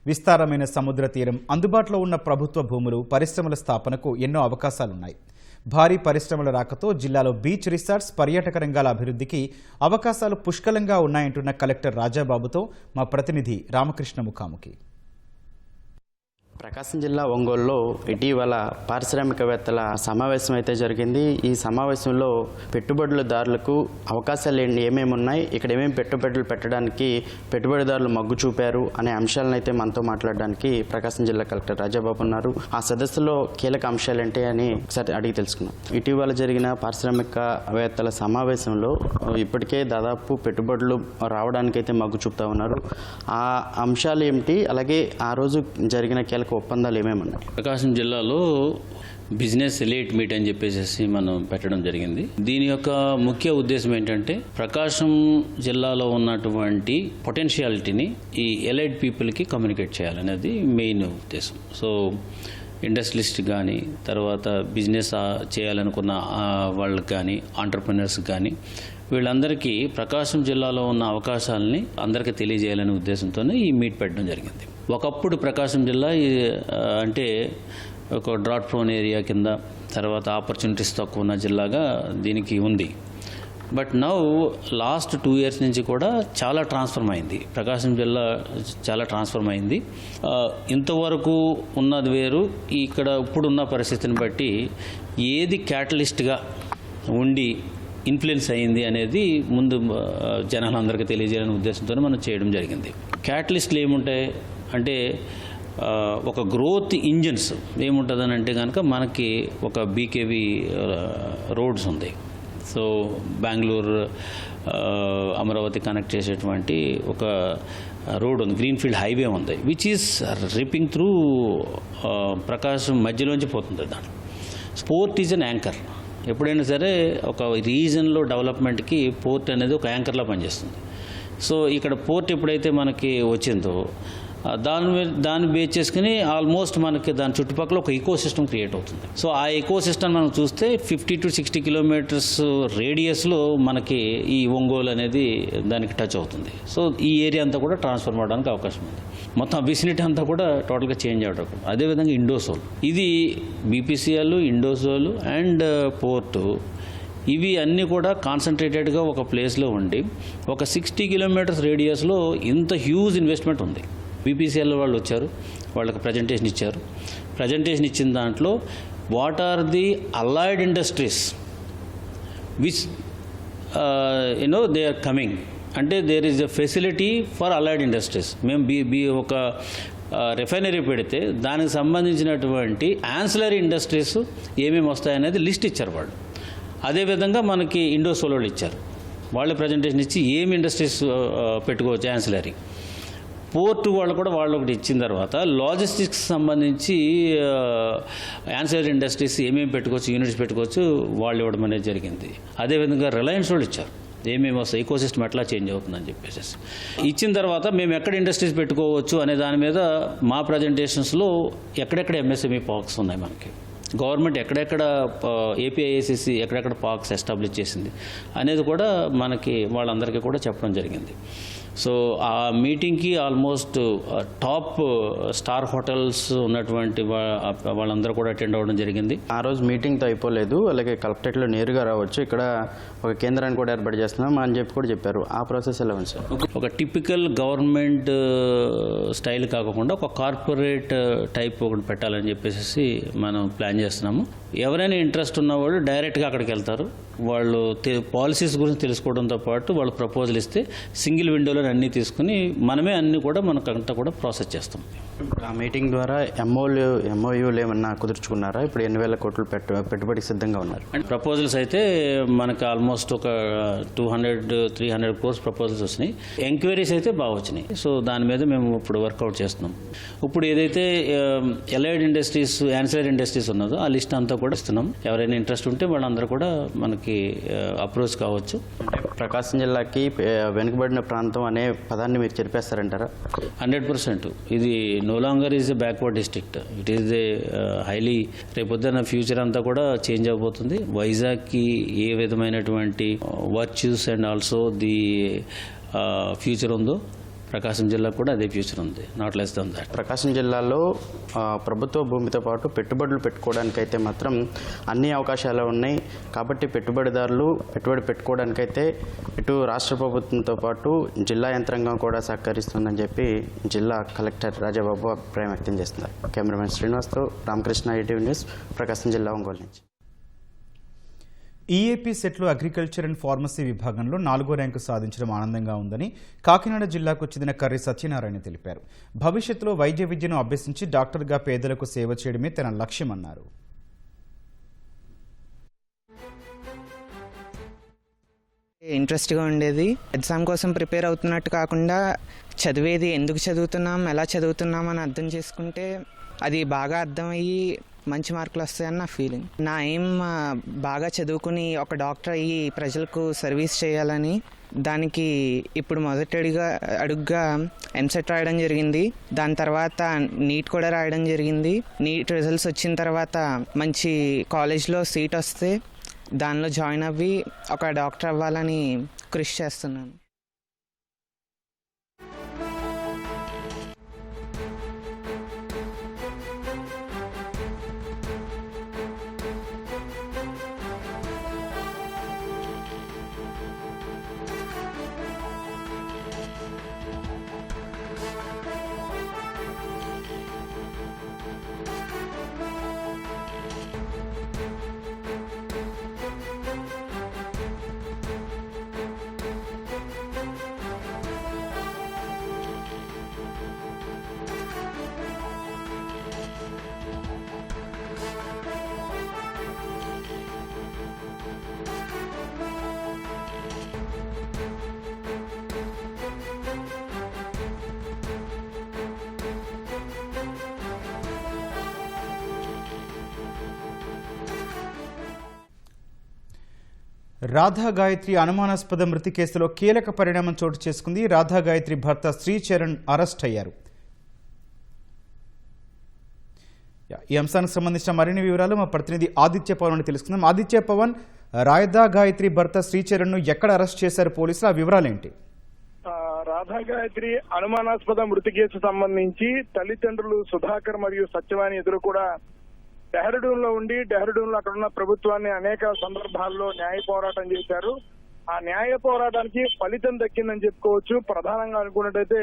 విస్తారమైన సముద్ర తీరం, అందుబాటులో ఉన్న ప్రభుత్వ భూములు, పరిశ్రమల స్థాపనకు ఎన్నో అవకాశాలున్నాయి. భారీ పరిశ్రమల రాకతో జిల్లాలో బీచ్ రిసార్ట్స్, పర్యాటక రంగాల అభివృద్ధికి అవకాశాలు పుష్కలంగా ఉన్నాయంటున్న కలెక్టర్ రాజాబాబుతో మా ప్రతినిధి రామకృష్ణ ముఖాముఖి. ప్రకాశం జిల్లా ఒంగోలులో ఇటీవల పారిశ్రామికవేత్తల సమావేశం అయితే జరిగింది. ఈ సమావేశంలో పెట్టుబడులదారులకు అవకాశాలు ఏమేమి ఉన్నాయి, ఇక్కడ ఏమేమి పెట్టుబడులు పెట్టడానికి పెట్టుబడిదారులు మగ్గు చూపారు అనే అంశాలను అయితే మనతో మాట్లాడడానికి ప్రకాశం జిల్లా కలెక్టర్ రాజాబాబు ఉన్నారు. ఆ సదస్సులో కీలక అంశాలు ఏంటి అని ఒకసారి అడిగి తెలుసుకున్నాం. ఇటీవల జరిగిన పారిశ్రామికవేత్తల సమావేశంలో ఇప్పటికే దాదాపు పెట్టుబడులు రావడానికైతే మగ్గు చూపుతా ఉన్నారు. ఆ అంశాలు ఏమిటి, అలాగే ఆ రోజు జరిగిన కీలక ఒప్పందాలు ఏమేమన్నాయి? ప్రకాశం జిల్లాలో బిజినెస్ ఎలీట్ మీట్ అని చెప్పేసి మనం పెట్టడం జరిగింది. దీని యొక్క ముఖ్య ఉద్దేశం ఏంటంటే ప్రకాశం జిల్లాలో ఉన్నటువంటి పొటెన్షియాలిటీని ఈ ఎలైట్ పీపుల్కి కమ్యూనికేట్ చేయాలనేది మెయిన్ ఉద్దేశం. సో ఇండస్ట్రియలిస్ట్ కానీ, తర్వాత బిజినెస్ చేయాలనుకున్న వాళ్ళకి కానీ, ఆంటర్ప్రినర్స్ కానీ, వీళ్ళందరికీ ప్రకాశం జిల్లాలో ఉన్న అవకాశాలని అందరికీ తెలియజేయాలనే ఉద్దేశంతోనే ఈ మీట్ పెట్టడం జరిగింది. ఒకప్పుడు ప్రకాశం జిల్లా అంటే ఒక డ్రాట్ ప్రోన్ ఏరియా కింద, తర్వాత ఆపర్చునిటీస్ తక్కువ ఉన్న జిల్లాగా దీనికి ఉంది. బట్ నౌ లాస్ట్ 2 years నుంచి కూడా చాలా ట్రాన్స్ఫర్మ్ అయింది. ప్రకాశం జిల్లా చాలా ట్రాన్స్ఫర్మ్ అయింది. ఇంతవరకు ఉన్నది వేరు, ఇక్కడ ఇప్పుడున్న పరిస్థితిని బట్టి ఏది క్యాటలిస్ట్గా ఉండి ఇన్ఫ్లుయెన్స్ అయ్యింది అనేది ముందు జనాలందరికీ తెలియజేయాలనే ఉద్దేశంతో మనం చేయడం జరిగింది. క్యాటలిస్టులు ఏముంటాయి అంటే ఒక గ్రోత్ ఇంజిన్స్ ఏముంటుందని అంటే కనుక మనకి ఒక బీకేవీ రోడ్స్ ఉంది. సో బెంగళూరు అమరావతి కనెక్ట్ చేసేటువంటి ఒక రోడ్ ఉంది, గ్రీన్ఫీల్డ్ హైవే ఉంది, విచ్ ఈస్ రిపింగ్ త్రూ ప్రకాశం మధ్యలోంచి పోతుంది. దాంట్లో పోర్ట్ ఈజ్ అన్ యాంకర్. ఎప్పుడైనా సరే ఒక రీజన్లో డెవలప్మెంట్కి పోర్ట్ అనేది ఒక యాంకర్లా పనిచేస్తుంది. సో ఇక్కడ పోర్ట్ ఎప్పుడైతే మనకి వచ్చిందో దాన్ని బేస్ చేసుకుని ఆల్మోస్ట్ మనకి దాని చుట్టుపక్కల ఒక ఈకో సిస్టమ్ క్రియేట్ అవుతుంది. సో ఆ ఈకో సిస్టమ్ మనం చూస్తే 50 to 60 కిలోమీటర్స్ రేడియస్లో మనకి ఈ ఒంగోలు అనేది దానికి టచ్ అవుతుంది. సో ఈ ఏరియా అంతా కూడా ట్రాన్స్ఫర్ అవడానికి అవకాశం ఉంది. మొత్తం విసినిటీ అంతా కూడా టోటల్గా చేంజ్ అవ్వడం. అదేవిధంగా ఇండోసోల్, ఇది బీపీసీఎల్, ఇండోసోల్ అండ్ పోర్టు, ఇవి అన్నీ కూడా కాన్సన్ట్రేటెడ్గా ఒక ప్లేస్లో ఉండి ఒక 60 కిలోమీటర్స్ రేడియస్లో ఇంత హ్యూజ్ ఇన్వెస్ట్మెంట్ ఉంది. బీపీసీఎల్ వాళ్ళు వచ్చారు, వాళ్ళకి ప్రజెంటేషన్ ఇచ్చారు. ప్రజెంటేషన్ ఇచ్చిన దాంట్లో what are the allied industries which they are coming, అంటే there is a facility for allied industries. మేము ఒక రిఫైనరీ పెడితే దానికి సంబంధించినటువంటి యాన్సిలరీ ఇండస్ట్రీస్ ఏమేమి వస్తాయనేది లిస్ట్ ఇచ్చారు వాళ్ళు. అదేవిధంగా మనకి ఇండోసోల్ వాళ్ళు ఇచ్చారు, వాళ్ళే ప్రజెంటేషన్ ఇచ్చి ఏమి ఇండస్ట్రీస్ పెట్టుకోవచ్చు యాన్సిలరీ. పోర్టు వాళ్ళు కూడా వాళ్ళు ఒకటి ఇచ్చిన తర్వాత లాజిస్టిక్స్ సంబంధించి యాన్సిలరీ ఇండస్ట్రీస్ ఏమేమి పెట్టుకోవచ్చు, యూనిట్స్ పెట్టుకోవచ్చు, వాళ్ళు ఇవ్వడం అనేది జరిగింది. అదేవిధంగా రిలయన్స్ వాళ్ళు ఇచ్చారు, ఏమేమి వస్తాయి, ఈకో సిస్టమ్ ఎట్లా చేంజ్ అవుతుందని చెప్పేసి ఇచ్చిన తర్వాత మేము ఎక్కడ ఇండస్ట్రీస్ పెట్టుకోవచ్చు అనే దాని మీద మా ప్రజెంటేషన్స్లో ఎక్కడెక్కడ ఎంఎస్ఎంఈ పార్క్స్ ఉన్నాయి, మనకి గవర్నమెంట్ ఎక్కడెక్కడ ఏపీఐఏసీసీ ఎక్కడెక్కడ పార్క్స్ ఎస్టాబ్లిష్ చేసింది అనేది కూడా మనకి వాళ్ళందరికీ కూడా చెప్పడం జరిగింది. సో ఆ మీటింగ్కి ఆల్మోస్ట్ టాప్ స్టార్ హోటల్స్ ఉన్నటువంటి వాళ్ళందరూ కూడా అటెండ్ అవ్వడం జరిగింది. ఆ రోజు మీటింగ్తో అయిపోలేదు, అలాగే కలెక్టరేట్లో నేరుగా రావచ్చు, ఇక్కడ ఒక కేంద్రాన్ని కూడా ఏర్పాటు చేస్తున్నాం అని చెప్పి కూడా చెప్పారు. ఆ ప్రాసెస్ ఎలా ఉంది సార్? ఒక టిపికల్ గవర్నమెంట్ స్టైల్ కాకుండా ఒక కార్పొరేట్ టైప్ ఒకటి పెట్టాలని చెప్పేసి మనం ప్లాన్ చేస్తున్నాము. ఎవరైనా ఇంట్రెస్ట్ ఉన్నవాళ్ళు డైరెక్ట్గా అక్కడికి వెళ్తారు, వాళ్ళు పాలసీస్ గురించి తెలుసుకోవడంతో పాటు వాళ్ళు ప్రపోజల్ ఇస్తే సింగిల్ విండోలో అన్నీ తీసుకుని మనమే అన్నీ కూడా మనకంతా కూడా ప్రాసెస్ చేస్తాం. ఆ మీటింగ్ ద్వారా ఎంఓయూలు ఏమన్నా కుదుర్చుకున్నారా? ఇప్పుడు 8,000 కోట్లు పెట్టుబడికి సిద్ధంగా ఉన్నారు. అండ్ ప్రపోజల్స్ అయితే మనకు ఆల్మోస్ట్ ఒక 200-300 crores ప్రపోజల్స్ వచ్చినాయి. ఎంక్వైరీస్ అయితే బాగా వచ్చినాయి. సో దాని మీద మేము ఇప్పుడు వర్కౌట్ చేస్తున్నాం. ఇప్పుడు ఏదైతే ఎలైడ్ ఇండస్ట్రీస్, యాన్సిలరీ ఇండస్ట్రీస్ ఉన్నదో ఆ లిస్ట్ అంతా కూడా ఇస్తున్నాం. ఎవరైనా ఇంట్రెస్ట్ ఉంటే వాళ్ళందరూ కూడా మనకి అప్రోచ్ కావచ్చు. ప్రకాశం జిల్లాకి వెనుకబడిన ప్రాంతం అనే పదాన్ని మీరు చెప్పేస్తారంటారా? 100%. ఇది no longer is a backward district, it is a highly, రేపొద్దున ఫ్యూచర్ అంతా కూడా చేంజ్ అవబోతుంది. వైజాగ్కి ఏ విధమైనటువంటి virtues and also the future ఉందో ప్రకాశం జిల్లాకు కూడా అదే ఫ్యూచర్ ఉంది, not less than that. Prakasam జిల్లాలో ప్రభుత్వ భూమితో పాటు పెట్టుబడులు పెట్టుకోవడానికైతే మాత్రం అన్ని అవకాశాలు ఉన్నాయి. కాబట్టి పెట్టుబడిదారులు పెట్టుబడి పెట్టుకోవడానికైతే ఇటు రాష్ట్ర ప్రభుత్వంతో పాటు జిల్లా యంత్రాంగం కూడా సహకరిస్తుందని చెప్పి జిల్లా కలెక్టర్ రాజాబాబు అభిప్రాయం వ్యక్తం చేస్తున్నారు. కెమెరామెన్ శ్రీనివాస్తో రామకృష్ణ, ఈటీవీ న్యూస్, ప్రకాశం జిల్లా, ఒంగోలు నుంచి. ఈఏపీ సెట్లో అగ్రికల్చర్ అండ్ ఫార్మసీ విభాగంలో 4వ ర్యాంకు సాధించడం ఆనందంగా ఉందని కాకినాడ జిల్లాకు చెందిన కర్రి సత్యనారాయణ తెలిపారు. భవిష్యత్తులో వైద్య విద్యను అభ్యసించి డాక్టర్గా పేదలకు సేవ చేయడమే తన లక్ష్యమన్నారు. ఇంట్రెస్ట్గా ఉండేది. ఎగ్జామ్ కోసం ప్రిపేర్ అవుతున్నట్టు కాకుండా చదివేది ఎందుకు చదువుతున్నాం, ఎలా చదువుతున్నాం అని అర్థం చేసుకుంటే అది బాగా అర్థమయ్యి మంచి మార్కులు వస్తాయని నా ఫీలింగ్. నా ఎయిమ్ బాగా చదువుకుని ఒక డాక్టర్ అయ్యి ప్రజలకు సర్వీస్ చేయాలని. దానికి ఇప్పుడు మొదటి అడుగుగా ఎంసెట్ రాయడం జరిగింది. దాని తర్వాత నీట్ కూడా రాయడం జరిగింది. నీట్ రిజల్ట్స్ వచ్చిన తర్వాత మంచి కాలేజ్లో సీట్ వస్తే దానిలో జాయిన్ అవ్వి ఒక డాక్టర్ అవ్వాలని కృషి చేస్తున్నాను. రాధా గాయత్రి అనుమానాస్పద మృతి కేసులో కీలక పరిణామం చోటు చేసుకుంది. రాధా గాయత్రి భర్త శ్రీచరణ్ అరెస్ట్ అయ్యారు. ఈ అంశానికి సంబంధించిన మరిన్ని వివరాలు మా ప్రతినిధి ఆదిత్య పవన్ తెలుసుకుందాం. ఆదిత్య పవన్, రాధా గాయత్రి భర్త శ్రీచరణ్ ను ఎక్కడ అరెస్ట్ చేశారు పోలీసులు, ఆ వివరాలు ఏంటి? రాధా గాయత్రి అనుమానాస్పద మృతి కేసు సంబంధించి తల్లిదండ్రులు సుధాకర్ మరియు సత్యవాణి ఇద్దరు కూడా డెహ్రాడూన్ లో ఉండి డెహ్రాడూన్ లో అక్కడ ఉన్న ప్రభుత్వాన్ని అనేక సందర్భాల్లో న్యాయ పోరాటం చేశారు. ఆ న్యాయ పోరాటానికి ఫలితం దక్కిందని చెప్పుకోవచ్చు. ప్రధానంగా అనుకున్నట్టయితే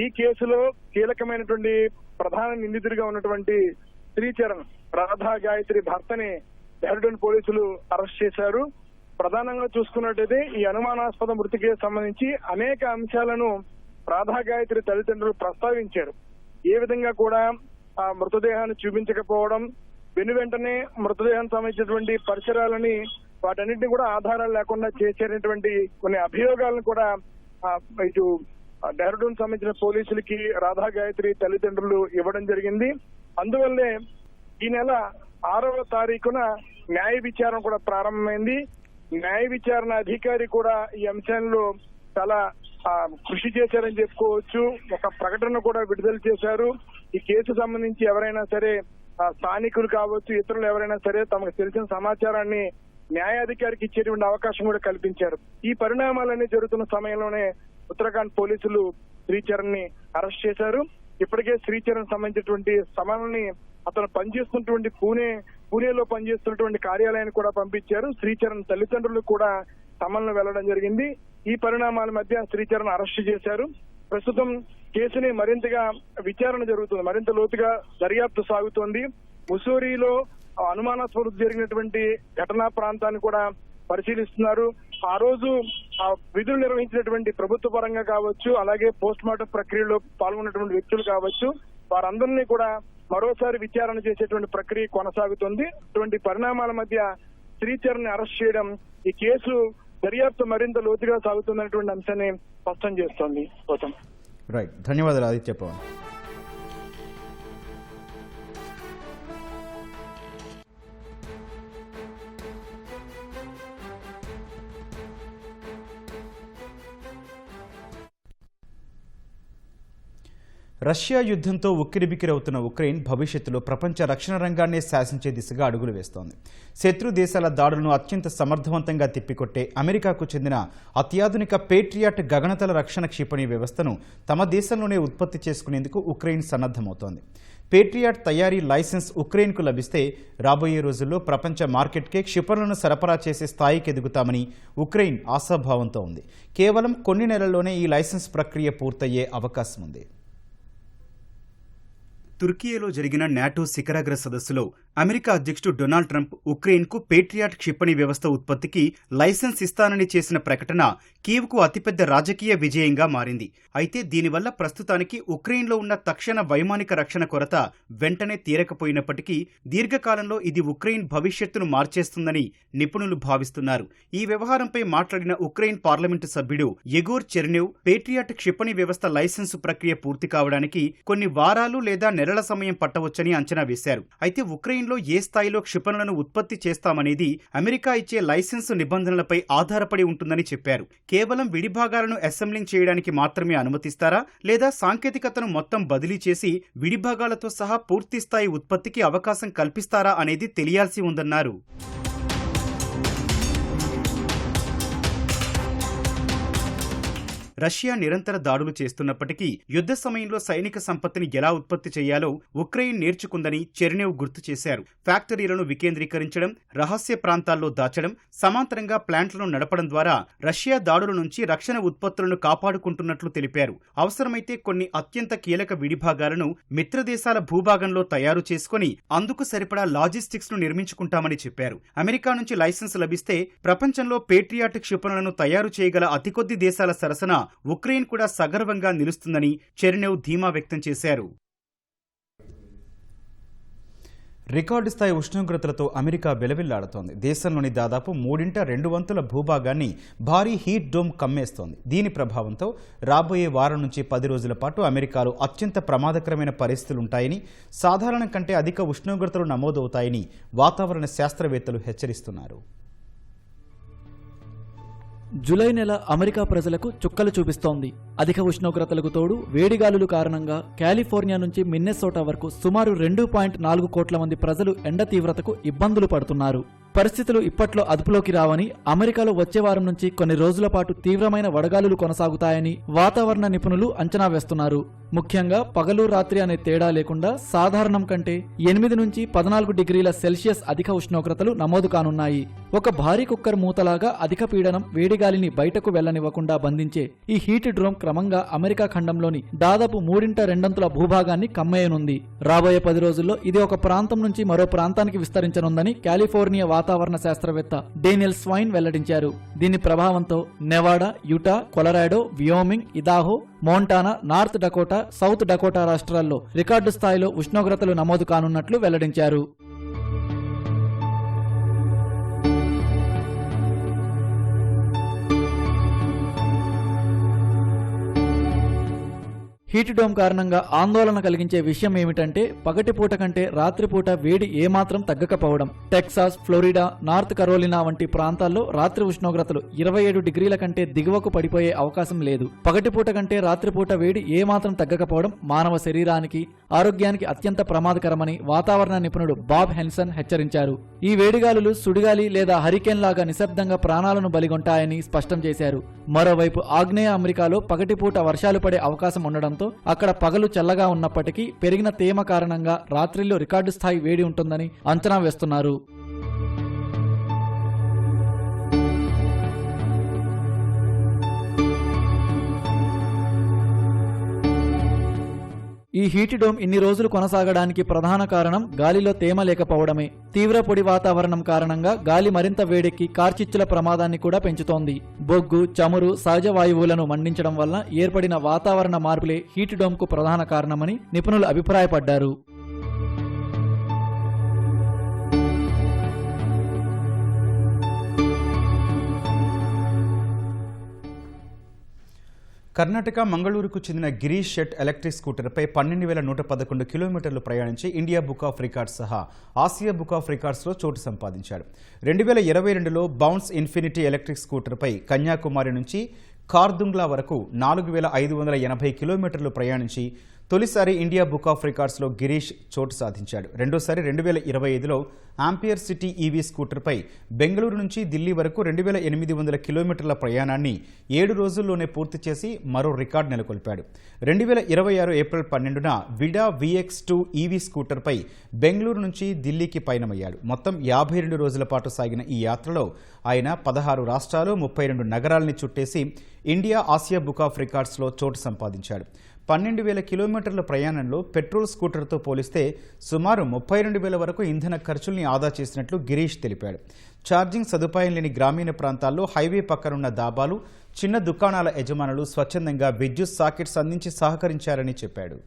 ఈ కేసులో కీలకమైనటువంటి ప్రధాన నిందితుడిగా ఉన్నటువంటి శ్రీచరణ్, రాధా గాయత్రి భర్తని డెహ్రాడూన్ పోలీసులు అరెస్ట్ చేశారు. ప్రధానంగా చూసుకున్నట్టయితే ఈ అనుమానాస్పద మృతి కేసు సంబంధించి అనేక అంశాలను రాధా గాయత్రి తల్లిదండ్రులు ప్రస్తావించారు. ఏ విధంగా కూడా ఆ మృతదేహాన్ని చూపించకపోవడం, వెంటనే మృతదేహానికి సంబంధించినటువంటి పరిసరాలని వాటన్నింటినీ కూడా ఆధారాలు లేకుండా చేసేటటువంటి కొన్ని అభియోగాలను కూడా ఇటు డెహ్రాడూన్ సంబంధించిన పోలీసులకి రాధా గాయత్రి తల్లిదండ్రులు ఇవ్వడం జరిగింది. అందువల్లే ఈ నెల 6వ తారీఖున న్యాయ విచారణ కూడా ప్రారంభమైంది. న్యాయ విచారణ అధికారి కూడా ఈ అంశంలో చాలా కృషి చేశారని చెప్పుకోవచ్చు. ఒక ప్రకటన కూడా విడుదల చేశారు. ఈ కేసు సంబంధించి ఎవరైనా సరే స్థానికులు కావచ్చు, ఇతరులు ఎవరైనా సరే తమకు తెలిసిన సమాచారాన్ని న్యాయాధికారికి ఇచ్చేటువంటి అవకాశం కూడా కల్పించారు. ఈ పరిణామాలన్నీ జరుగుతున్న సమయంలోనే ఉత్తరాఖండ్ పోలీసులు శ్రీచరణ్ ని అరెస్ట్ చేశారు. ఇప్పటికే శ్రీచరణ్ సంబంధించినటువంటి సమన్లని అతను పనిచేస్తున్నటువంటి పూణేలో పనిచేస్తున్నటువంటి కార్యాలయాన్ని కూడా పంపించారు. శ్రీచరణ్ తల్లిదండ్రులు కూడా సమన్లు వెళ్లడం జరిగింది. ఈ పరిణామాల మధ్య శ్రీచరణ్ అరెస్ట్ చేశారు. ప్రస్తుతం కేసుని మరింతగా విచారణ జరుగుతుంది, మరింత లోతుగా దర్యాప్తు సాగుతోంది. ముసూరిలో అనుమానాస్పద జరిగినటువంటి ఘటనా ప్రాంతాన్ని కూడా పరిశీలిస్తున్నారు. ఆ రోజు విధులు నిర్వహించినటువంటి ప్రభుత్వ పరంగా కావచ్చు, అలాగే పోస్ట్ మార్టం ప్రక్రియలో పాల్గొన్నటువంటి వ్యక్తులు కావచ్చు, వారందరినీ కూడా మరోసారి విచారణ చేసేటువంటి ప్రక్రియ కొనసాగుతుంది. ఇటువంటి పరిణామాల మధ్య శ్రీచరణ్ ని అరెస్ట్ చేయడం ఈ కేసు దర్యాప్తు మరింత లోతుగా సాగుతున్నటువంటి అంశాన్ని స్పష్టం చేస్తోంది. గౌతమ్, రైట్, ధన్యవాదాలు ఆదిత్య పవన్. రష్యా యుద్ధంతో ఉక్కిరిబిక్కిరవుతున్న ఉక్రెయిన్ భవిష్యత్తులో ప్రపంచ రక్షణ రంగాన్నే శాసించే దిశగా అడుగులు వేస్తోంది. శత్రు దేశాల దాడులను అత్యంత సమర్థవంతంగా తిప్పికొట్టే అమెరికాకు చెందిన అత్యాధునిక పేట్రియాట్ గగనతల రక్షణ క్షిపణి వ్యవస్థను తమ దేశంలోనే ఉత్పత్తి చేసుకునేందుకు ఉక్రెయిన్ సన్నద్ధమవుతోంది. పేట్రియాట్ తయారీ లైసెన్స్ ఉక్రెయిన్కు లభిస్తే రాబోయే రోజుల్లో ప్రపంచ మార్కెట్కే క్షిపణులను సరఫరా చేసే స్థాయికి ఎదుగుతామని ఉక్రెయిన్ ఆశాభావంతో ఉంది. కేవలం కొన్ని నెలల్లోనే ఈ లైసెన్స్ ప్రక్రియ పూర్తయ్యే అవకాశం ఉంది. తుర్కియేలో జరిగిన నాటో శిఖరాగ్ర సదస్సులో అమెరికా అధ్యక్షుడు డొనాల్డ్ ట్రంప్ ఉక్రెయిన్కు పేట్రియాట్ క్షిపణి వ్యవస్థ ఉత్పత్తికి లైసెన్స్ ఇస్తానని చేసిన ప్రకటన కీవ్కు అతిపెద్ద రాజకీయ విజయంగా మారింది. అయితే దీనివల్ల ప్రస్తుతానికి ఉక్రెయిన్లో ఉన్న తక్షణ వైమానిక రక్షణ కొరత వెంటనే తీరకపోయినప్పటికీ దీర్ఘకాలంలో ఇది ఉక్రెయిన్ భవిష్యత్తును మార్చేస్తుందని నిపుణులు భావిస్తున్నారు. ఈ వ్యవహారంపై మాట్లాడిన ఉక్రెయిన్ పార్లమెంటు సభ్యుడు యెగోర్ చెర్నేవ్ పేట్రియాట్ క్షిపణి వ్యవస్థ లైసెన్సు ప్రక్రియ పూర్తి కావడానికి కొన్ని వారాలు లేదా నెలల సమయం పట్టవచ్చని అంచనా వేశారు. అయితే ఉక్రెయిన్లో ఏ స్థాయిలో క్షిపణులను ఉత్పత్తి చేస్తామనేది అమెరికా ఇచ్చే లైసెన్సు నిబంధనలపై ఆధారపడి ఉంటుందని చెప్పారు. కేవలం విడిభాగాలను అసెంబ్లింగ్ చేయడానికి మాత్రమే అనుమతిస్తారా, లేదా సాంకేతికతను మొత్తం బదిలీ చేసి విడిభాగాలతో సహా పూర్తిస్థాయి ఉత్పత్తికి అవకాశం కల్పిస్తారా అనేది తెలియాల్సి ఉందన్నారు. రష్యా నిరంతర దాడులు చేస్తున్నప్పటికీ యుద్ధ సమయంలో సైనిక సంపత్తిని ఎలా ఉత్పత్తి చేయాలో ఉక్రెయిన్ నేర్చుకుందని చెర్నేవ్ గుర్తు చేశారు. ఫ్యాక్టరీలను వికేంద్రీకరించడం, రహస్య ప్రాంతాల్లో దాచడం, సమాంతరంగా ప్లాంట్లను నడపడం ద్వారా రష్యా దాడుల నుంచి రక్షణ ఉత్పత్తులను కాపాడుకుంటున్నట్లు తెలిపారు. అవసరమైతే కొన్ని అత్యంత కీలక విడిభాగాలను మిత్రదేశాల భూభాగంలో తయారు చేసుకుని అందుకు సరిపడా లాజిస్టిక్స్ ను నిర్మించుకుంటామని చెప్పారు. అమెరికా నుంచి లైసెన్స్ లభిస్తే ప్రపంచంలో పేట్రియాట్ క్షిపణులను తయారు చేయగల అతికొద్ది దేశాల సరసన ఉక్రెయిన్ కూడా సగర్వంగా నిలుస్తుందని చెర్నేవ్ ధీమా వ్యక్తం చేశారు. రికార్డు స్థాయి ఉష్ణోగ్రతలతో అమెరికా వెలవిల్లాడుతోంది. దేశంలోని దాదాపు 3/2 భూభాగాన్ని భారీ హీట్ డోమ్ కమ్మేస్తోంది. దీని ప్రభావంతో రాబోయే వారం నుంచి 10 రోజుల పాటు అమెరికాలో అత్యంత ప్రమాదకరమైన పరిస్థితులుంటాయని, సాధారణం కంటే అధిక ఉష్ణోగ్రతలు నమోదవుతాయని వాతావరణ శాస్త్రవేత్తలు హెచ్చరిస్తున్నారు. జూలై నెల అమెరికా ప్రజలకు చుక్కలు చూపిస్తోంది. అధిక ఉష్ణోగ్రతలకు తోడు వేడిగాలులు కారణంగా కాలిఫోర్నియా నుంచి మిన్నెసోటా వరకు సుమారు 2.4 కోట్ల మంది ప్రజలు ఎండ తీవ్రతకు ఇబ్బందులు పడుతున్నారు. పరిస్థితులు ఇప్పట్లో అదుపులోకి రావని, అమెరికాలో వచ్చే వారం నుంచి కొన్ని రోజుల పాటు తీవ్రమైన వడగాలులు కొనసాగుతాయని వాతావరణ నిపుణులు అంచనా వేస్తున్నారు. ముఖ్యంగా పగలు రాత్రి అనే తేడా లేకుండా సాధారణం కంటే 8 నుంచి 14 డిగ్రీల సెల్సియస్ అధిక ఉష్ణోగ్రతలు నమోదు కానున్నాయి. ఒక భారీ కుక్కర్ మూతలాగా అధిక పీడనం వేడిగాలిని బయటకు వెళ్లనివ్వకుండా బంధించే ఈ హీట్ డ్రోమ్ క్రమంగా అమెరికా ఖండంలోని దాదాపు 3/2 భూభాగాన్ని కమ్మేయనుంది. రాబోయే 10 రోజుల్లో ఇది ఒక ప్రాంతం నుంచి మరో ప్రాంతానికి విస్తరించనుందని కాలిఫోర్నియా వాతావరణ శాస్త్రవేత్త డేనియల్ స్వైన్ వెల్లడించారు. దీని ప్రభావంతో Nevada, Utah, Colorado, Wyoming, Idaho, Montana, north Dakota, south Dakota రాష్ట్రాల్లో రికార్డు స్థాయిలో ఉష్ణోగ్రతలు నమోదు కానున్నట్లు వెల్లడించారు. హీట్ డోమ్ కారణంగా ఆందోళన కలిగించే విషయం ఏమిటంటే పగటిపూట కంటే రాత్రిపూట వేడి ఏమాత్రం తగ్గకపోవడం. టెక్సాస్, ఫ్లోరిడా, నార్త్ కరోలినా వంటి ప్రాంతాల్లో రాత్రి ఉష్ణోగ్రతలు 27 డిగ్రీల కంటే దిగువకు పడిపోయే అవకాశం లేదు. పగటిపూట కంటే రాత్రిపూట వేడి ఏమాత్రం తగ్గకపోవడం మానవ శరీరానికి, ఆరోగ్యానికి అత్యంత ప్రమాదకరమని వాతావరణ నిపుణుడు బాబ్ హెన్సన్ హెచ్చరించారు. ఈ వేడిగాలులు సుడిగాలి లేదా హరికేన్ లాగా నిశ్శబ్దంగా ప్రాణాలను బలిగొంటాయని స్పష్టం చేశారు. మరోవైపు ఆగ్నేయ అమెరికాలో పగటిపూట వర్షాలు పడే అవకాశం ఉండడంతో అక్కడ పగలు చల్లగా ఉన్నప్పటికీ పెరిగిన తేమ కారణంగా రాత్రిలో రికార్డు స్థాయి వేడి ఉంటుందని అంచనా వేస్తున్నారు. ఈ హీట్ డోమ్ ఇన్ని రోజులు కొనసాగడానికి ప్రధాన కారణం గాలిలో తేమ లేకపోవడమే. తీవ్ర పొడి వాతావరణం కారణంగా గాలి మరింత వేడెక్కి కార్చిచ్చుల ప్రమాదాన్ని కూడా పెంచుతోంది. బొగ్గు, చమురు, సహజ వాయువులను మండించడం వల్ల ఏర్పడిన వాతావరణ మార్పులే హీట్ డోమ్కు ప్రధాన కారణమని నిపుణులు అభిప్రాయపడ్డారు. కర్ణాటక మంగళూరుకు చెందిన గిరీష్ షెట్ ఎలక్ట్రిక్ స్కూటర్పై 12,111 కిలోమీటర్లు ప్రయాణించి ఇండియా బుక్ ఆఫ్ రికార్డ్స్ సహా ఆసియా బుక్ ఆఫ్ రికార్డ్స్లో చోటు సంపాదించాడు. 2022లో బౌన్స్ ఇన్ఫినిటీ ఎలక్ట్రిక్ స్కూటర్పై కన్యాకుమారి నుంచి కార్దుంగ్లా వరకు 4,580 కిలోమీటర్లు ప్రయాణించి తొలిసారి ఇండియా బుక్ ఆఫ్ రికార్డ్స్లో గిరీష్ చోటు సాధించాడు. రెండోసారి 2025లో ఆంపియర్ సిటీ ఈవీ స్కూటర్పై బెంగళూరు నుంచి ఢిల్లీ వరకు 2,800 కిలోమీటర్ల ప్రయాణాన్ని 7 రోజుల్లోనే పూర్తి చేసి మరో రికార్డు నెలకొల్పాడు. 2026 ఏప్రిల్ 12న విడా VX2 ఈవీ స్కూటర్పై బెంగళూరు నుంచి ఢిల్లీకి పయనమయ్యాడు. మొత్తం 52 రోజుల పాటు సాగిన ఈ యాత్రలో ఆయన 16 రాష్ట్రాలు, 32 నగరాలని చుట్టేసి ఇండియా ఆసియా బుక్ ఆఫ్ రికార్డ్స్లో చోటు సంపాదించాడు. 12,000 కిలోమీటర్ల ప్రయాణంలో పెట్రోల్ స్కూటర్తో పోలిస్తే సుమారు 32,000 వరకు ఇంధన ఖర్చుల్ని ఆదా చేసినట్లు గిరీష్ తెలిపాడు. ఛార్జింగ్ సదుపాయం లేని గ్రామీణ ప్రాంతాల్లో హైవే పక్కనున్న దాబాలు, చిన్న దుకాణాల యజమానులు స్వచ్ఛందంగా విద్యుత్ సాకెట్స్ అందించి సహకరించారని చెప్పాడు.